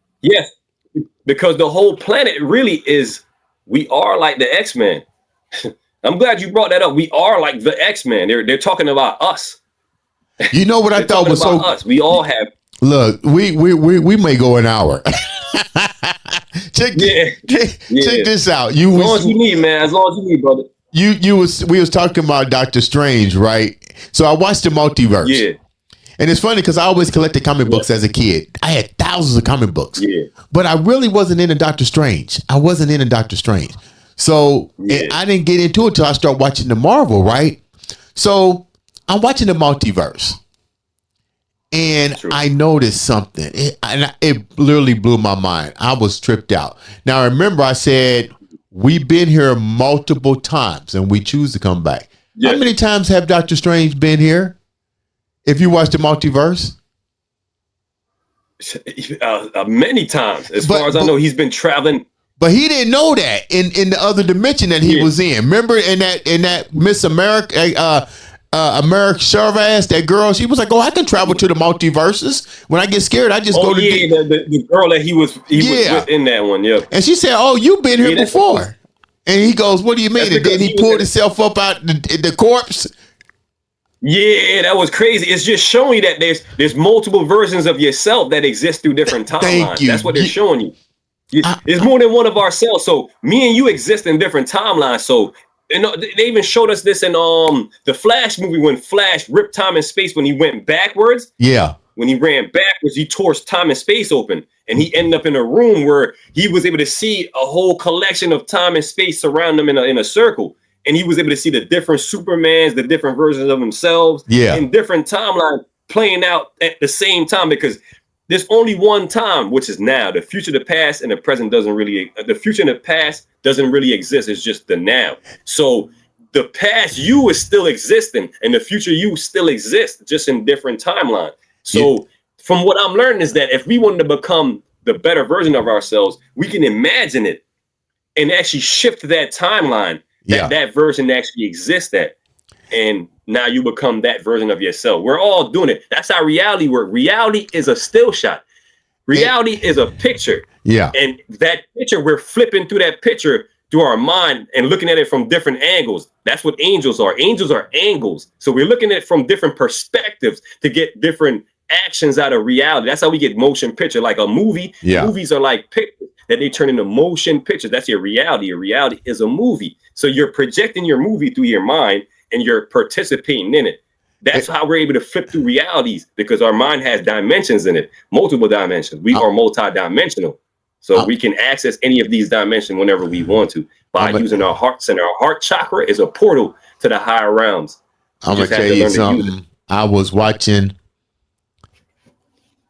Because the whole planet really is, we are like the X-Men. I'm glad you brought that up. We are like the X-Men. They're talking about us. You know what I thought was so us. We all have. Look, we may go an hour. Check this out. As long as you need, man. As long as you need, brother. We was talking about Doctor Strange, right? So I watched the multiverse. Yeah. And it's funny because I always collected comic books as a kid. I had thousands of comic books. Yeah. But I really wasn't into Doctor Strange. So I didn't get into it till I started watching the Marvel, right? So I'm watching the multiverse. And I noticed something. It literally blew my mind. I was tripped out. Now, remember, I said, we've been here multiple times and we choose to come back. Yes. How many times have Doctor Strange been here? If you watch the multiverse? Many times. As far as I know, he's been traveling. But he didn't know that in the other dimension that he was in. Remember in that Miss America, America Chavez, that girl, she was like, "Oh, I can travel to the multiverses. When I get scared, I just go to the girl that he was with in that one, yeah." And she said, "Oh, you've been here before." And he goes, "What do you mean?" And then he pulled himself up out the corpse. Yeah, that was crazy. It's just showing you that there's multiple versions of yourself that exist through different timelines. Thank you. That's what they're showing you. There's more than one of ourselves. So me and you exist in different timelines. So they even showed us this in the Flash movie when Flash ripped time and space when he went backwards. Yeah. When he ran backwards, he tore time and space open, and he ended up in a room where he was able to see a whole collection of time and space surround him in a circle. And he was able to see the different Supermans, the different versions of themselves in different timelines playing out at the same time, because There's only one time, which is now. The future, the past, and the present doesn't really. The future and the past doesn't really exist. It's just the now. So the past you is still existing, and the future you still exists, just in different timeline. So from what I'm learning is that if we wanted to become the better version of ourselves, we can imagine it and actually shift that timeline that that version actually exists at. And now you become that version of yourself. We're all doing it. That's how reality works. Reality is a still shot. Reality is a picture. Yeah. And that picture, we're flipping through that picture through our mind and looking at it from different angles. That's what angels are. Angels are angles. So we're looking at it from different perspectives to get different actions out of reality. That's how we get motion picture. Like a movie. Yeah. Movies are like pictures that they turn into motion pictures. That's your reality. Your reality is a movie. So you're projecting your movie through your mind and you're participating in it. That's how we're able to flip through realities, because our mind has dimensions in it, multiple dimensions. We are multi-dimensional. So we can access any of these dimensions whenever we want to by using our hearts. And our heart chakra is a portal to the higher realms. I'm going to tell you something. I was watching.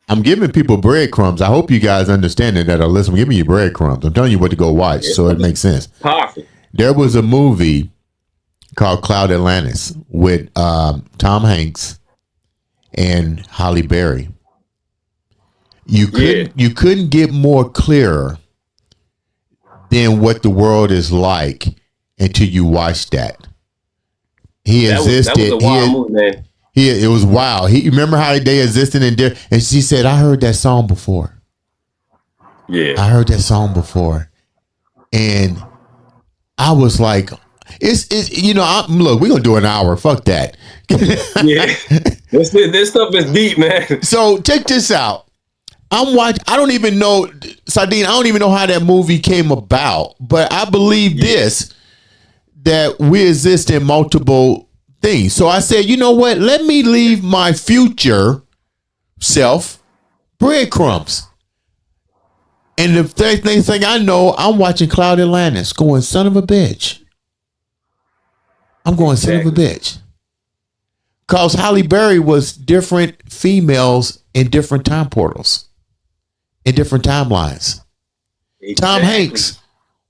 I'm giving people breadcrumbs. I hope you guys understand that are listening. I'm giving you breadcrumbs. I'm telling you what to go watch, so it makes sense. Powerful. There was a movie called Cloud Atlantis with Tom Hanks and Halle Berry. You couldn't get more clearer than what the world is like until you watch that. He existed. That was a wild movie, man. It was wild. He remember how they existed in there, and she said, "I heard that song before." Yeah, I heard that song before, and I was like, "It's look, we're gonna do an hour. Fuck that." Yeah, this stuff is deep, man. So check this out. I'm watching. I don't even know, Sadique. I don't even know how that movie came about, but I believe this, that we exist in multiple things. So I said, you know what? Let me leave my future self breadcrumbs. And the thing I know, I'm watching Cloud Atlantis, going son of a bitch. I'm going son of a bitch. Because Halle Berry was different females in different time portals, in different timelines. Exactly. Tom Hanks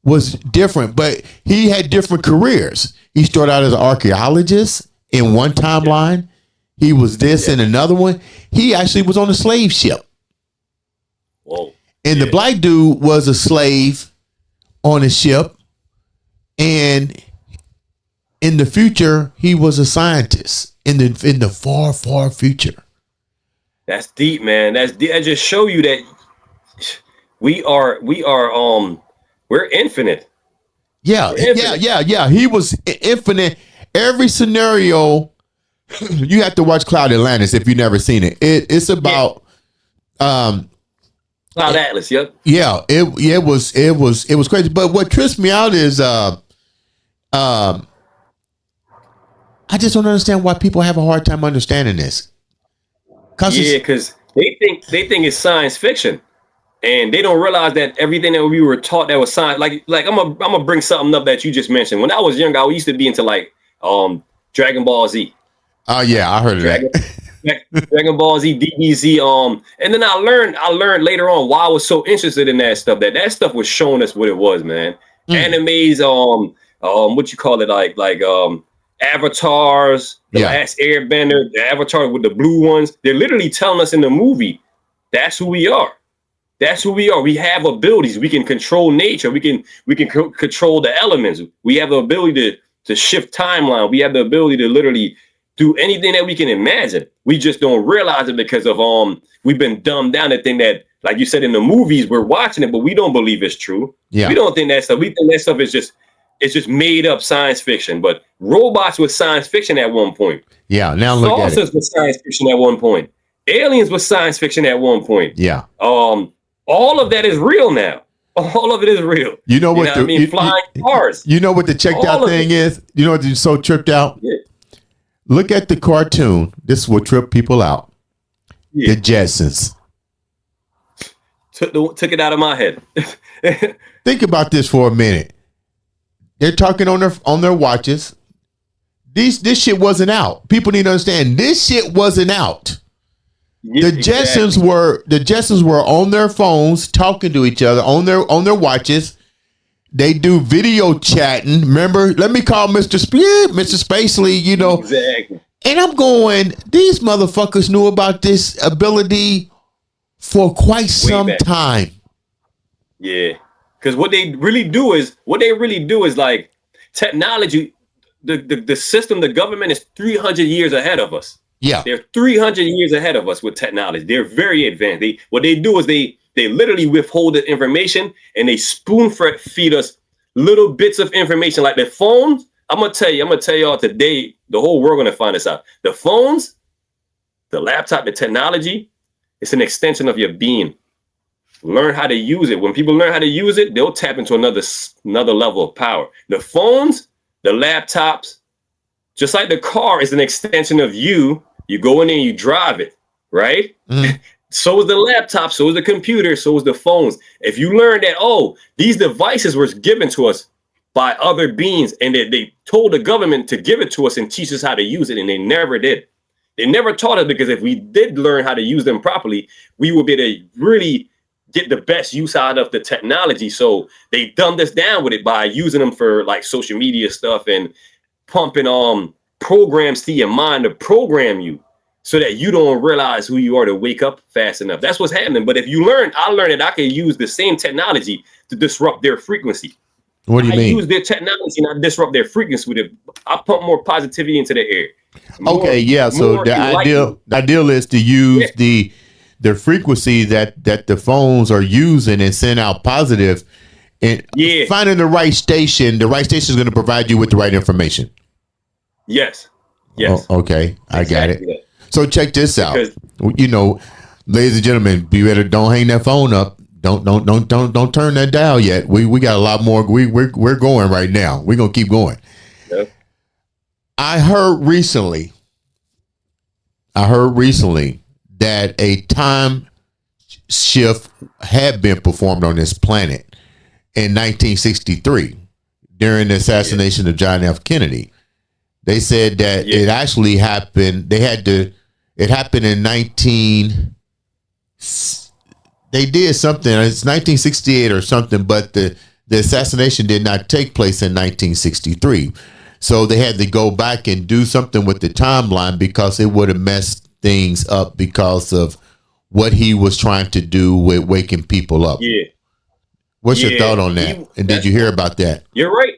was different, but he had different careers. He started out as an archaeologist in one timeline. He was this in another one. He actually was on a slave ship. Whoa. And the black dude was a slave on a ship. And in the future, he was a scientist in the far, far future. That's deep, man. That's deep. I just show you that we're infinite. Yeah. He was infinite. Every scenario, you have to watch Cloud Atlantis if you've never seen it. It's about Cloud Atlas. Yep. Yeah. It was crazy. But what trips me out is I just don't understand why people have a hard time understanding this. Because they think it's science fiction. And they don't realize that everything that we were taught that was science, like I'm gonna bring something up that you just mentioned. When I was young, I used to be into like Dragon Ball Z. Oh yeah, I heard of that. Dragon Ball Z, DBZ. And then I learned later on why I was so interested in that stuff. That stuff was showing us what it was, man. Animes, what you call it, like avatars, the last Airbender, the avatar with the blue ones. They're literally telling us in the movie, that's who we are. That's who we are. We have abilities. We can control nature. We can control the elements. We have the ability to shift timeline. We have the ability to literally do anything that we can imagine. We just don't realize it because of we've been dumbed down to think that, like you said in the movies, we're watching it, but we don't believe it's true. Yeah. We don't think that stuff. We think that stuff is just made up science fiction. But robots was science fiction at one point. Yeah. Now look at it. Saucers was science fiction at one point. Aliens was science fiction at one point. Yeah. All of that is real now. All of it is real. You know what? Flying cars. You know what the checked out thing is? You know what you're so tripped out? Yeah. Look at the cartoon. This will trip people out. Yeah. The Jetsons. Took it out of my head. Think about this for a minute. They're talking on their watches. This shit wasn't out. People need to understand this shit wasn't out. Yeah, exactly. The Jetsons were on their phones talking to each other on their watches. They do video chatting. Remember, let me call Mr. Spacely, Exactly. And I'm going, these motherfuckers knew about this ability for quite Way some back. time. Yeah. Because what they really do is like technology, the system, the government is 300 years ahead of us. Yeah. They're 300 years ahead of us with technology. They're very advanced. What they do is they literally withhold the information and they spoon feed us little bits of information like the phones. I'm gonna tell y'all today, the whole world gonna find this out. The phones, the laptop, the technology, it's an extension of your being. Learn how to use it. When people learn how to use it, they'll tap into another level of power. The phones, the laptops, just like the car is an extension of you. You go in there and you drive it, right? Mm. So is the laptop, so is the computer, so is the phones. If you learn that, these devices were given to us by other beings, and they told the government to give it to us and teach us how to use it, and they never did. They never taught us, because if we did learn how to use them properly, we would be able to really get the best use out of the technology. So they dumbed us down with it by using them for like social media stuff and pumping programs to your mind to program you so that you don't realize who you are to wake up fast enough. That's what's happening. But if you I learned that I can use the same technology to disrupt their frequency. What do you mean? I use their technology and I disrupt their frequency with it. I pump more positivity into the air. So the ideal is to use the frequency that the phones are using and send out positive, and finding the right station. The right station is going to provide you with the right information. Yes. Oh, okay, I got it. That. So check this out. Ladies and gentlemen, be ready. Don't hang that phone up. Don't turn that dial yet. We got a lot more. We're going right now. We're gonna keep going. Yep. I heard recently that a time shift had been performed on this planet in 1963 during the assassination of John F. Kennedy. They said that it actually happened. It happened in they did something. It's 1968 or something, but the assassination did not take place in 1963. So they had to go back and do something with the timeline because it would have messed things up because of what he was trying to do with waking people up. Yeah. What's your thought on that? And did you hear about that? You're right.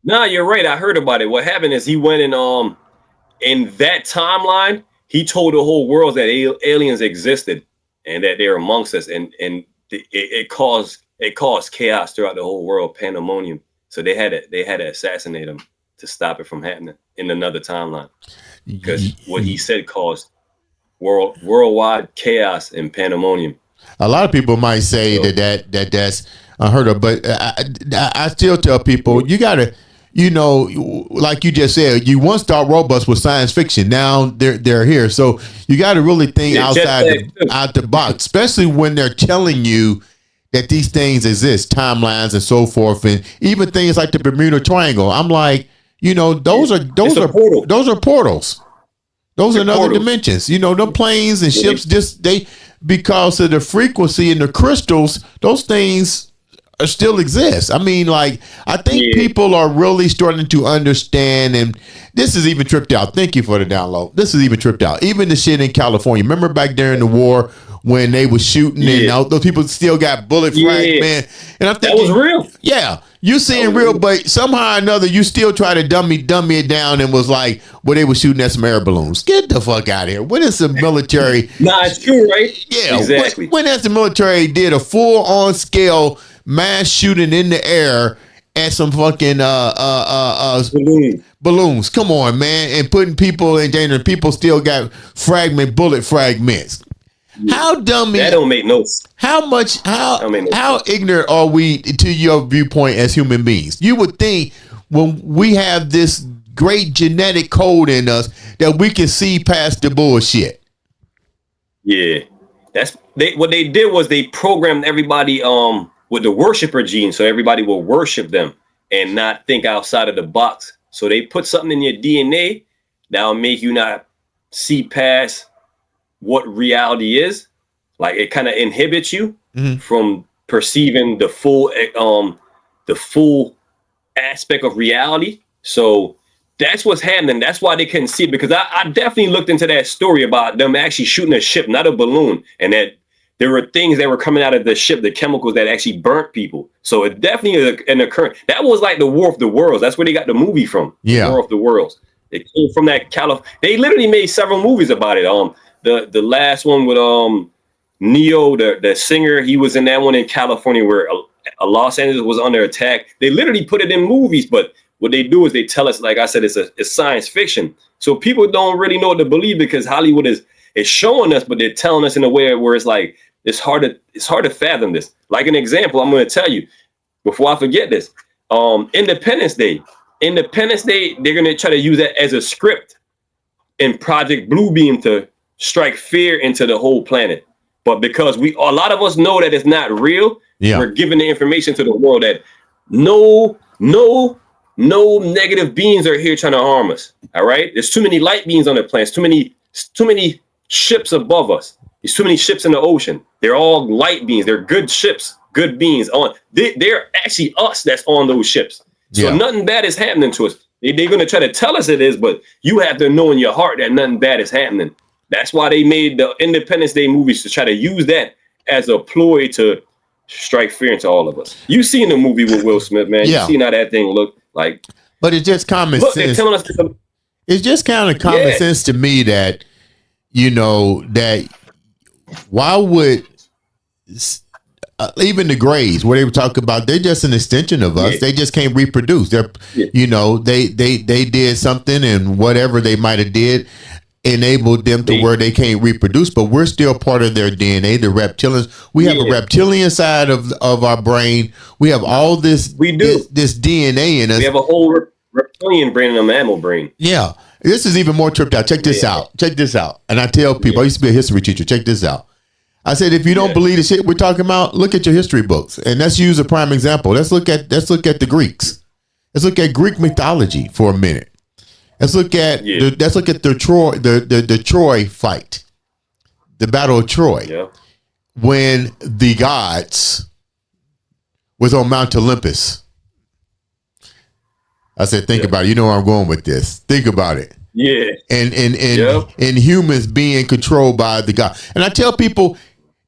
No, you're right. I heard about it. What happened is he went in that timeline, he told the whole world that aliens existed and that they're amongst us, and it caused chaos throughout the whole world, pandemonium. So they had to assassinate him to stop it from happening in another timeline, because what he said caused worldwide chaos and pandemonium. A lot of people might say that's unheard of, but I still tell people you gotta, like you just said, you once thought robots was science fiction. Now they're here, so you got to really think out the box, especially when they're telling you that these things exist, timelines and so forth, and even things like the Bermuda Triangle. I'm like, those are portals. Those are another dimensions. The planes and ships because of the frequency and the crystals, those things still exist. I mean, I think people are really starting to understand, and this is even tripped out. Thank you for the download. This is even tripped out. Even the shit in California. Remember back during the war when they were shooting and those people still got bullet fragment. And I'm thinking, that was real. Yeah, you seeing real, but somehow or another you still try to dummy it down and was like, well, they were shooting at some air balloons. Get the fuck out of here. When is the military? Nah, it's true, right? Yeah, exactly. When has the military did a full on scale mass shooting in the air at some fucking balloons? Come on, man, and putting people in danger. People still got bullet fragments. How dumb? That don't make no sense. How ignorant are we to your viewpoint as human beings? You would think when we have this great genetic code in us that we can see past the bullshit. Yeah, what they did was they programmed everybody with the worshiper gene, so everybody will worship them and not think outside of the box. So they put something in your DNA that'll make you not see past what reality is. Like it kind of inhibits you from perceiving the full aspect of reality. So that's what's happening. That's why they couldn't see it, because I definitely looked into that story about them actually shooting a ship, not a balloon, and that there were things that were coming out of the ship, the chemicals that actually burnt people. So it definitely is an occurrence. That was like the War of the Worlds. That's where they got the movie from. Yeah. The War of the Worlds. It came from that California. They literally made several movies about it. The last one with Neo, the singer, he was in that one in California where Los Angeles was under attack. They literally put it in movies, but what they do is they tell us, like I said, it's science fiction. So people don't really know what to believe because Hollywood is showing us, but they're telling us in a way where it's like it's hard to fathom this. Like an example, I'm going to tell you before I forget this. Independence Day, they're going to try to use that as a script in Project Bluebeam to strike fear into the whole planet. But because a lot of us know that it's not real, we're giving the information to the world that no negative beings are here trying to harm us. All right, there's too many light beings on the planet. Too many ships above us. There's too many ships in the ocean. They're all light beings. They're good ships, good beings on. They're actually us that's on those ships. So nothing bad is happening to us. They're going to try to tell us it is, but you have to know in your heart that nothing bad is happening. That's why they made the Independence Day movies, to try to use that as a ploy to strike fear into all of us. You seen the movie with Will Smith, man. You seen how that thing looked like. But it's just common sense. They're telling us it's just kind of common sense to me that, that why would even the Greys, what they were talking about, they're just an extension of us. They just can't reproduce. They're, they did something, and whatever they might have did enabled them to where they can't reproduce, but we're still part of their DNA, the reptilians. We have a reptilian side of our brain. We have all this, this DNA in us. We have a whole reptilian brain and a mammal brain. Yeah. This is even more tripped out. Check this out. Check this out. And I tell people, I used to be a history teacher. Check this out. I said, if you don't believe the shit we're talking about, look at your history books. And let's use a prime example. Let's look at the Greeks. Let's look at Greek mythology for a minute. Let's look at the Troy fight, the Battle of Troy, when the gods was on Mount Olympus. I said, think about it. You know where I'm going with this. Think about it. Yeah. And humans being controlled by the god. And I tell people,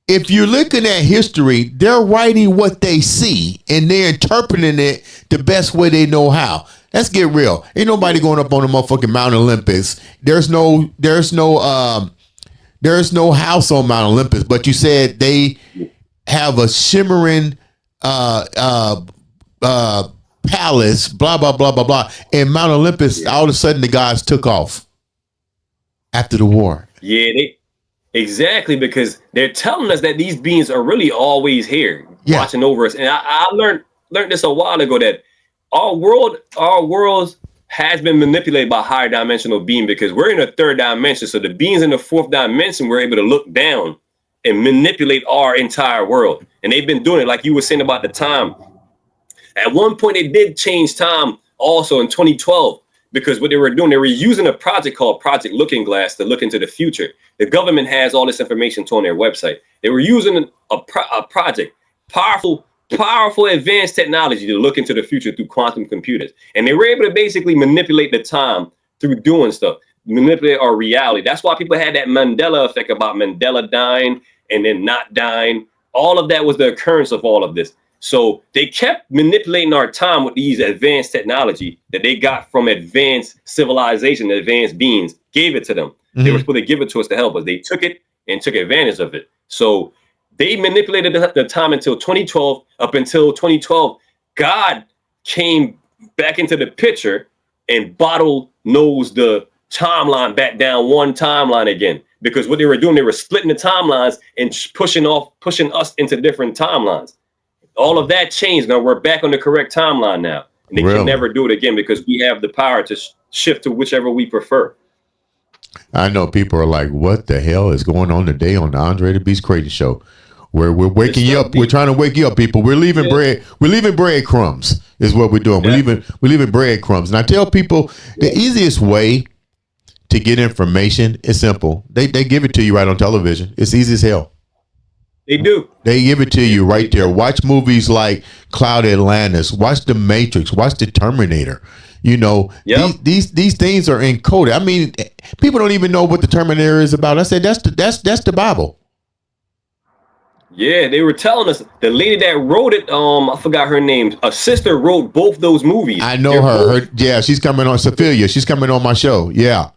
if you're looking at history, they're writing what they see and they're interpreting it the best way they know how. Let's get real. Ain't nobody going up on the motherfucking Mount Olympus. There's no house on Mount Olympus, but you said they have a shimmering palace, blah, blah, blah, blah, blah. And Mount Olympus, all of a sudden the gods took off after the war. Yeah, exactly, because they're telling us that these beings are really always here, watching over us. And I learned this a while ago, that our world has been manipulated by higher dimensional being, because we're in a third dimension. So the beings in the fourth dimension, we're able to look down and manipulate our entire world. And they've been doing it, like you were saying about the time. At one point, they did change time also in 2012, because what they were doing, they were using a project called Project Looking Glass to look into the future. The government has all this information on their website. They were using a project, powerful advanced technology to look into the future through quantum computers. And they were able to basically manipulate the time through doing stuff, manipulate our reality. That's why people had that Mandela effect about Mandela dying and then not dying. All of that was the occurrence of all of this. So they kept manipulating our time with these advanced technology that they got from advanced civilization, advanced beings, gave it to them. They were supposed to give it to us to help us. They took it and took advantage of it. So they manipulated the time until 2012. Up until 2012, God came back into the picture and bottlenosed the timeline back down one timeline again. Because what they were doing, they were splitting the timelines and pushing us into different timelines. All of that changed. Now we're back on the correct timeline now. And they can never do it again, because we have the power to shift to whichever we prefer. I know people are like, what the hell is going on today on the Andre the Beast Crazy Show? We're waking you up. We're trying to wake you up, people. We're leaving bread. We're leaving breadcrumbs is what we're doing. We're leaving breadcrumbs. And I tell people the easiest way to get information, it's simple. They give it to you right on television. It's easy as hell. They do. They give it to you right there. Watch movies like Cloud Atlantis. Watch The Matrix. Watch The Terminator. You know, these things are encoded. I mean, people don't even know what The Terminator is about. I said that's the Bible. Yeah, they were telling us the lady that wrote it. I forgot her name. A sister wrote both those movies. I know her. Yeah, she's coming on Sophia. She's coming on my show. Yeah,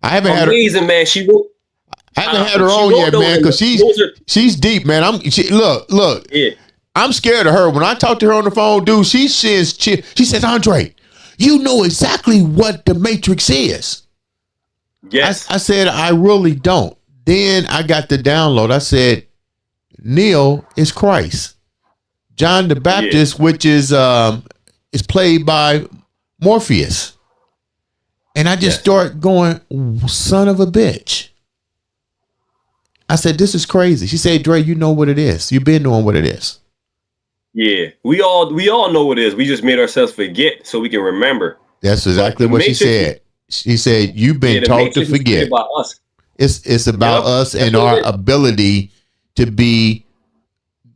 I haven't had her. Amazing, man. She wrote. I haven't had her on yet, man, because she's deep, man. Look. Yeah. I'm scared of her. When I talk to her on the phone, dude, she says, Andre, you know exactly what the Matrix is. Yes. I said, I really don't. Then I got the download. I said, Neil is Christ. John the Baptist, which is played by Morpheus. And I just start going, son of a bitch. I said, this is crazy. She said, Dre, you know what it is. You've been knowing what it is. Yeah, we all know what it is. We just made ourselves forget so we can remember. That's exactly what she said. She said, you've been taught to forget. About us. It's about us and our ability to be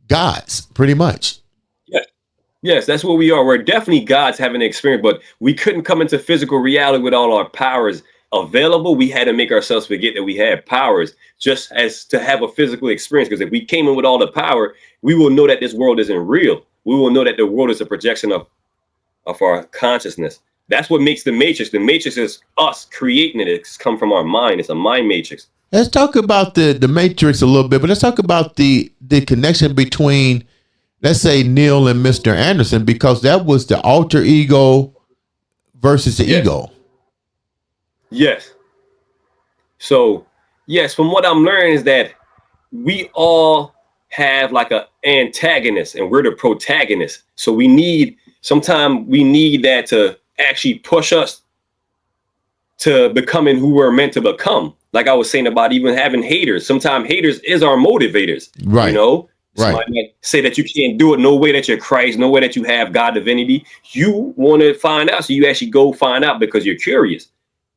gods, pretty much. Yes, that's what we are. We're definitely gods having an experience, but we couldn't come into physical reality with all our powers available. We had to make ourselves forget that we had powers just as to have a physical experience. Because if we came in with all the power, we will know that this world isn't real. We will know that the world is a projection of our consciousness. That's what makes the Matrix. The Matrix is us creating it. It's come from our mind. It's a mind matrix. Let's talk about the Matrix a little bit, but let's talk about the connection between, let's say, Neil and Mr. Anderson, because that was the alter ego versus the ego. Yes. So, yes, from what I'm learning is that we all have like an antagonist and we're the protagonist. So sometimes we need that to actually push us to becoming who we're meant to become. Like I was saying about even having haters. Sometimes haters is our motivators. Right. You know? Somebody might say that you can't do it. No way that you're Christ. No way that you have God divinity. You want to find out. So you actually go find out because you're curious.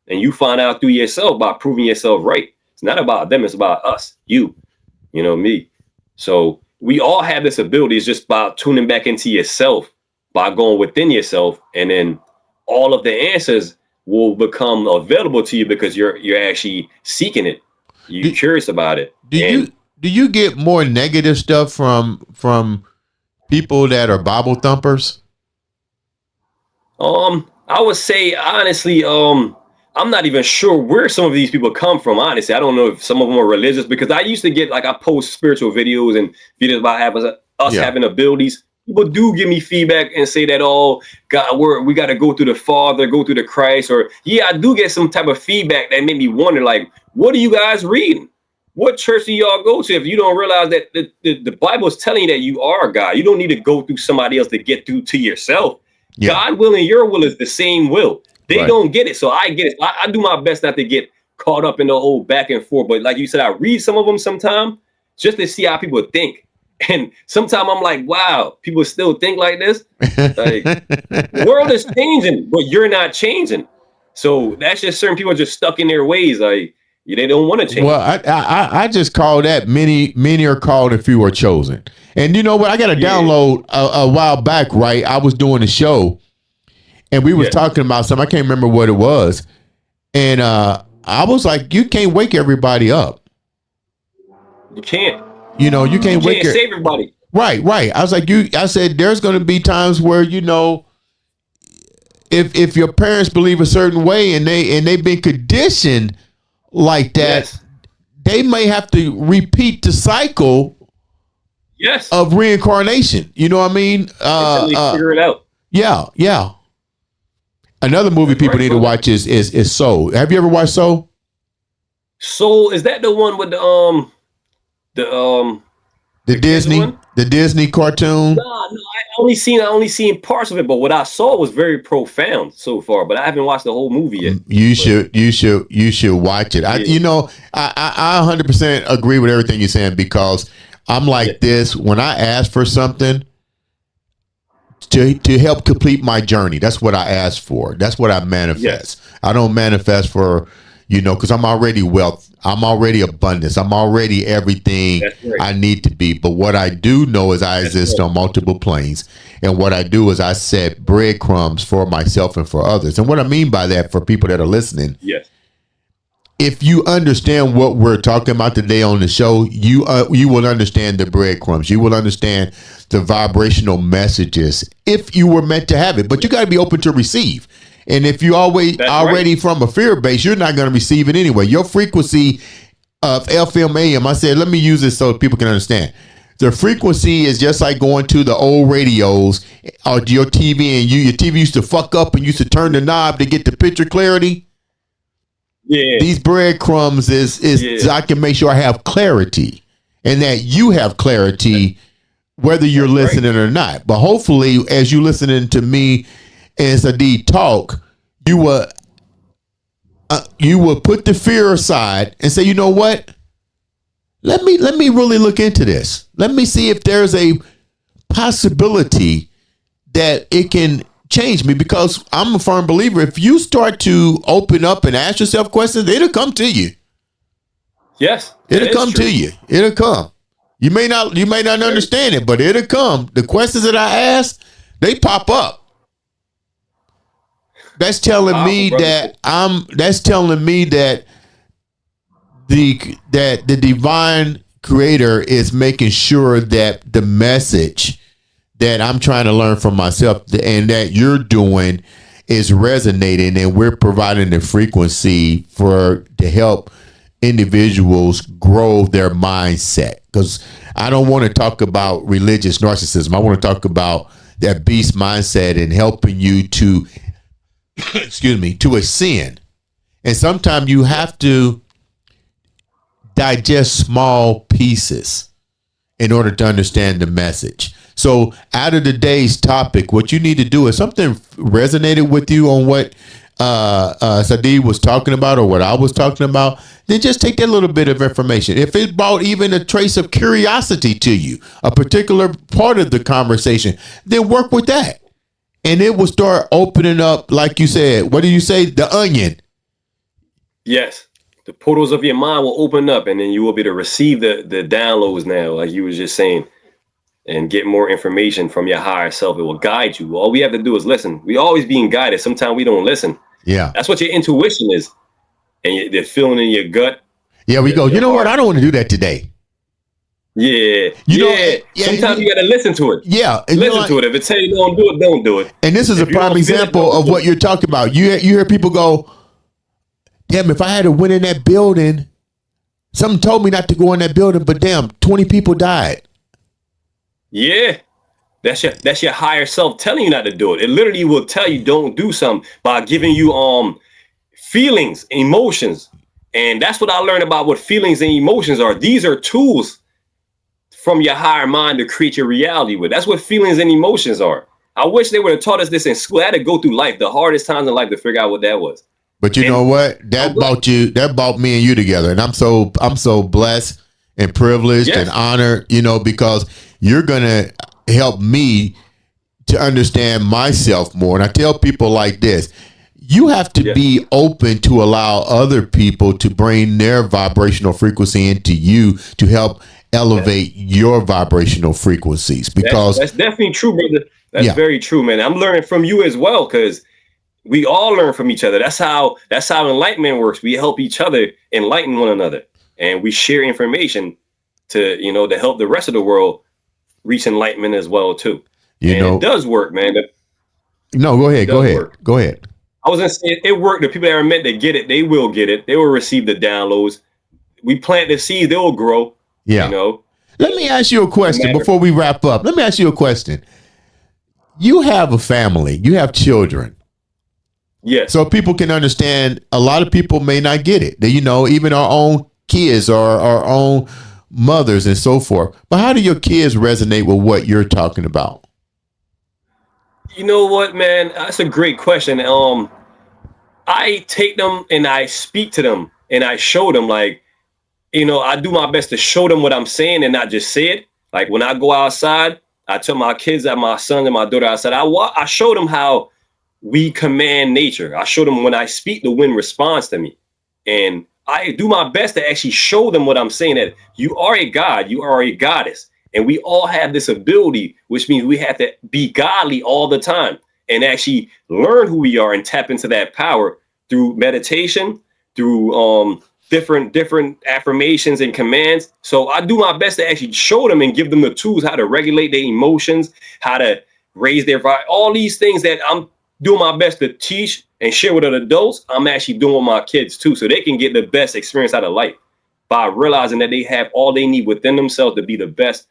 And you find out through yourself by proving yourself right. It's not about them. It's about us. You know, me. So we all have this ability. It's just about tuning back into yourself by going within yourself. And then all of the answers will become available to you because you're actually seeking it. You're curious about it. Do you get more negative stuff from people that are Bible thumpers? I would say honestly, I'm not even sure where some of these people come from. Honestly, I don't know if some of them are religious because I used to get like I post spiritual videos and videos about having abilities. People do give me feedback and say that, oh, God, we got to go through the Father, go through the Christ, or I do get some type of feedback that made me wonder, like, what are you guys reading? What church do y'all go to if you don't realize that the Bible is telling you that you are God? You don't need to go through somebody else to get through to yourself. Yeah. God will and your will is the same will. They don't get it, so I get it. I do my best not to get caught up in the whole back and forth. But like you said, I read some of them sometimes just to see how people think. And sometimes I'm like, wow, people still think like this. Like, the world is changing, but you're not changing. So that's just certain people are just stuck in their ways. Like, they don't want to change. Well, I just call that many are called and few are chosen. And you know what? I got a download a while back, right? I was doing a show and we was talking about something. I can't remember what it was. And I was like, you can't wake everybody up. You can't. You know, you can't save everybody. Right. I was like, I said, there's going to be times where, you know, if your parents believe a certain way and they've been conditioned like that, they may have to repeat the cycle of reincarnation. You know what I mean? Until they figure it out. Yeah. Another movie people need to watch is Soul. Have you ever watched Soul? Soul, is that the one with the Disney cartoon? No, I only seen parts of it, but what I saw was very profound so far. But I haven't watched the whole movie yet. You should watch it. I 100% agree with everything you're saying because I'm like this. When I ask for something to help complete my journey, that's what I ask for. That's what I manifest. I don't manifest for because I'm already wealth. I'm already abundance. I'm already everything I need to be. But what I do know is I exist on multiple planes. And what I do is I set breadcrumbs for myself and for others. And what I mean by that, for people that are listening, yes, if you understand what we're talking about today on the show, you will understand the breadcrumbs. You will understand the vibrational messages if you were meant to have it. But you got to be open to receive. And if you already from a fear base, you're not going to receive it anyway. Your frequency of FM AM, I said, let me use this so people can understand. The frequency is just like going to the old radios or your TV, and your TV used to fuck up and used to turn the knob to get the picture clarity. Yeah. These breadcrumbs is I can make sure I have clarity and that you have clarity whether you're listening or not. But hopefully, as you listening to me and Sadique talk, you will put the fear aside and say, you know what? Let me really look into this. Let me see if there's a possibility that it can change me, because I'm a firm believer. If you start to open up and ask yourself questions, it'll come to you. Yes, it'll come to you. It'll come. You may not understand it, but it'll come. The questions that I ask, they pop up. That's telling me that the divine creator is making sure that the message that I'm trying to learn from myself and that you're doing is resonating, and we're providing the frequency to help individuals grow their mindset. Because I don't want to talk about religious narcissism. I want to talk about that beast mindset and helping you to to ascend. And sometimes you have to digest small pieces in order to understand the message. So out of today's topic, what you need to do is something resonated with you on what Sadique was talking about or what I was talking about, then just take that little bit of information. If it brought even a trace of curiosity to you, a particular part of the conversation, then work with that. And it will start opening up, like you said, what do you say? The onion. Yes. The portals of your mind will open up, and then you will be able to receive the downloads now, like you was just saying, and get more information from your higher self. It will guide you. All we have to do is listen. We always being guided. Sometimes we don't listen. Yeah. That's what your intuition is. And the feeling in your gut. Yeah, we go, you know what? I don't want to do that today. Yeah. Sometimes you got to listen to it. Yeah. Listen to it. If it tell you don't do it, don't do it. And this is a prime example of what you're talking about. You hear people go, damn, if I had to went in that building, something told me not to go in that building, but damn, 20 people died. Yeah. That's your higher self telling you not to do it. It literally will tell you don't do something by giving you feelings, emotions. And that's what I learned about what feelings and emotions are. These are tools from your higher mind to create your reality with. That's what feelings and emotions are. I wish they would have taught us this in school. I had to go through life, the hardest times in life, to figure out what that was. But you know what? That brought me and you together. And I'm so blessed and privileged and honored, because you're gonna help me to understand myself more. And I tell people like this: you have to be open to allow other people to bring their vibrational frequency into you to help elevate your vibrational frequencies. Because that's definitely true, brother. That's very true, man. I'm learning from you as well, because we all learn from each other. That's how enlightenment works. We help each other enlighten one another, and we share information to to help the rest of the world reach enlightenment as well too. It does work, man. No, go ahead. Go ahead. I was gonna say it worked. The people that are meant to get it, they will get it. They will receive the downloads. We plant the seeds, they will grow. Yeah. Let me ask you a question before we wrap up. Let me ask you a question. You have a family. You have children. Yes. So people can understand. A lot of people may not get it. Even our own kids or our own mothers and so forth. But how do your kids resonate with what you're talking about? You know what, man? That's a great question. I take them and I speak to them and I show them, like, I do my best to show them what I'm saying and not just say it. Like when I go outside, I tell my kids, that my son and my daughter outside, I show them how we command nature. I show them when I speak, the wind responds to me. And I do my best to actually show them what I'm saying, that you are a god, you are a goddess. And we all have this ability, which means we have to be godly all the time and actually learn who we are and tap into that power through meditation, through different affirmations and commands. So I do my best to actually show them and give them the tools how to regulate their emotions, how to raise their vibe, all these things that I'm doing my best to teach and share with other adults. I'm actually doing with my kids too, so they can get the best experience out of life by realizing that they have all they need within themselves to be the best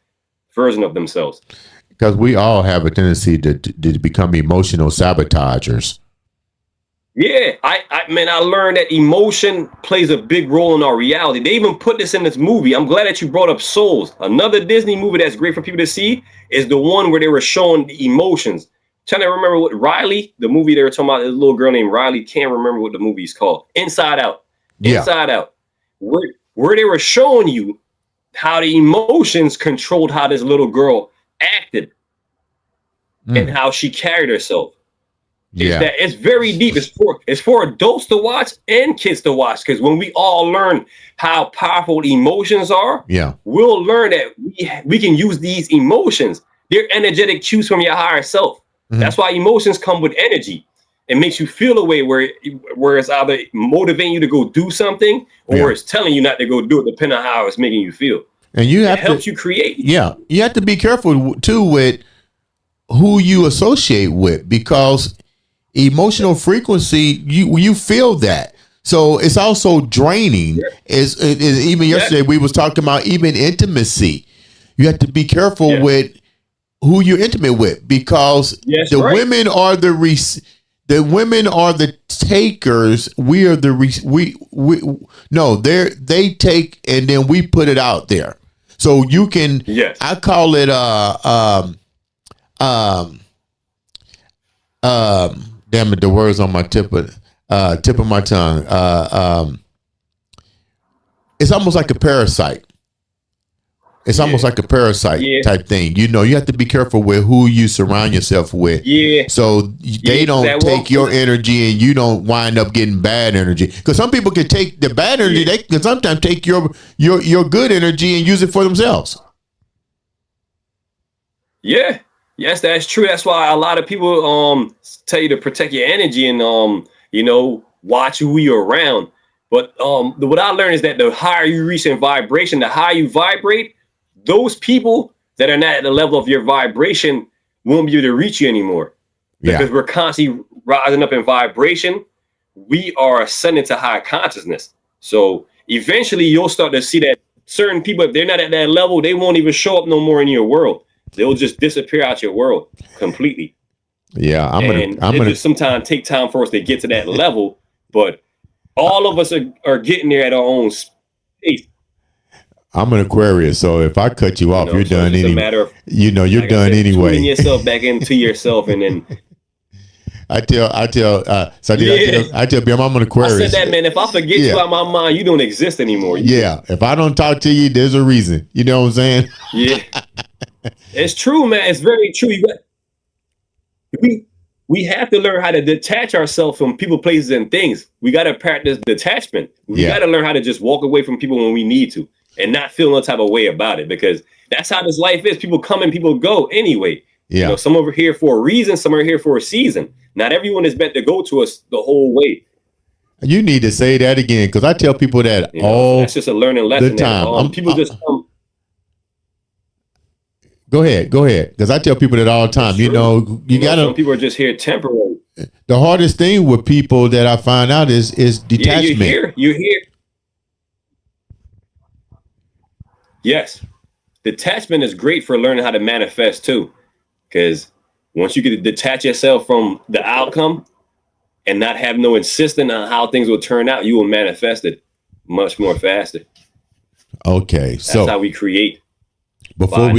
version of themselves. Because we all have a tendency to become emotional sabotagers. Yeah, I learned that emotion plays a big role in our reality. They even put this in this movie. I'm glad that you brought up Souls. Another Disney movie that's great for people to see is the one where they were showing the emotions. Trying to remember what Riley, the movie they were talking about, this little girl named Riley, can't remember what the movie's called. Inside Out. Inside Out. Where they were showing you how the emotions controlled how this little girl acted and how she carried herself. It's very deep. It's for adults to watch and kids to watch, because when we all learn how powerful emotions are, we'll learn that we can use these emotions. They're energetic cues from your higher self. That's why emotions come with energy. It makes you feel a way where it's either motivating you to go do something or it's telling you not to go do it, depending on how it's making you feel. And it helps you create. Yeah, you have to be careful too with who you associate with, because emotional frequency, you feel that. So it's also draining. Even yesterday we was talking about even intimacy. You have to be careful with who you're intimate with, because women are the women are the takers. We are they take and then we put it out there. So you can I call it damn it, the words on my tip of my tongue. It's almost like a parasite. It's almost like a parasite type thing. You know, you have to be careful with who you surround yourself with. So they don't take your energy and you don't wind up getting bad energy. Because some people can take the bad energy. They can sometimes take your good energy and use it for themselves. Yeah. Yes, that's true. That's why a lot of people tell you to protect your energy and watch who you're around. But what I learned is that the higher you reach in vibration, the higher you vibrate, those people that are not at the level of your vibration won't be able to reach you anymore. Because we're constantly rising up in vibration. We are ascending to higher consciousness. So eventually you'll start to see that certain people, if they're not at that level, they won't even show up no more in your world. They'll just disappear out your world completely. Yeah, I'm gonna just sometimes take time for us to get to that level, but all of us are getting there at our own pace. I'm an Aquarius, so if I cut you off, you're done anyway. You're done anyway. Putting yourself back into yourself, and then I tell Bam, I'm an Aquarius. I said that, man. If I forget you out of my mind, you don't exist anymore. If I don't talk to you, there's a reason. You know what I'm saying? Yeah. It's true, man. It's very true. We have to learn how to detach ourselves from people, places, and things. We got to practice detachment. We got to learn how to just walk away from people when we need to and not feel no type of way about it, because that's how this life is. People come and people go anyway. Some are here for a reason. Some are here for a season. Not everyone is meant to go to us the whole way. You need to say that again, because I tell people that that's just a learning lesson. The time. People just come. Go ahead. Because I tell people that all the time. You gotta. Some people are just here temporarily. The hardest thing with people that I find out is detachment. You're here. Yes, detachment is great for learning how to manifest too, because once you get to detach yourself from the outcome and not have no insistence on how things will turn out, you will manifest it much more faster. Okay, so that's how we create. Before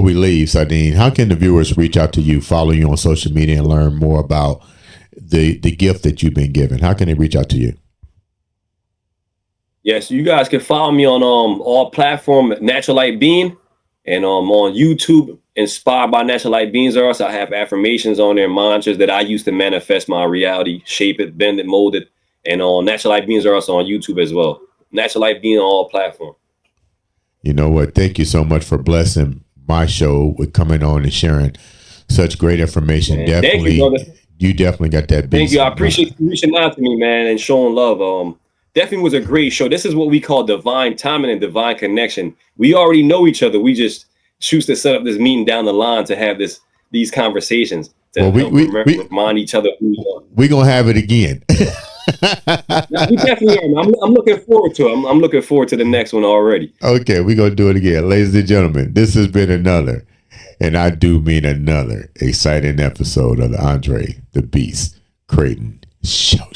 we leave, Sadique, how can the viewers reach out to you, follow you on social media, and learn more about the gift that you've been given? How can they reach out to you? Yes, you guys can follow me on all platforms, Natural Light Being, and on YouTube, Inspired by Natural Light Beings. So I have affirmations on there, mantras that I use to manifest my reality, shape it, bend it, mold it, And on Natural Life Beings are also on YouTube as well. Natural Life Being on all platforms. You know what? Thank you so much for blessing my show with coming on and sharing such great information. Man, definitely, thank you definitely got that. Thank you. I appreciate you reaching out to me, man, and showing love. Definitely was a great show. This is what we call divine timing and divine connection. We already know each other. We just choose to set up this meeting down the line to have these conversations to remind each other who we are. We're gonna have it again. We definitely are. I'm looking forward to it. I'm looking forward to the next one already. Okay, we're gonna do it again. Ladies and gentlemen, this has been another, and I do mean another, exciting episode of the Andre the Beast Creighton Show.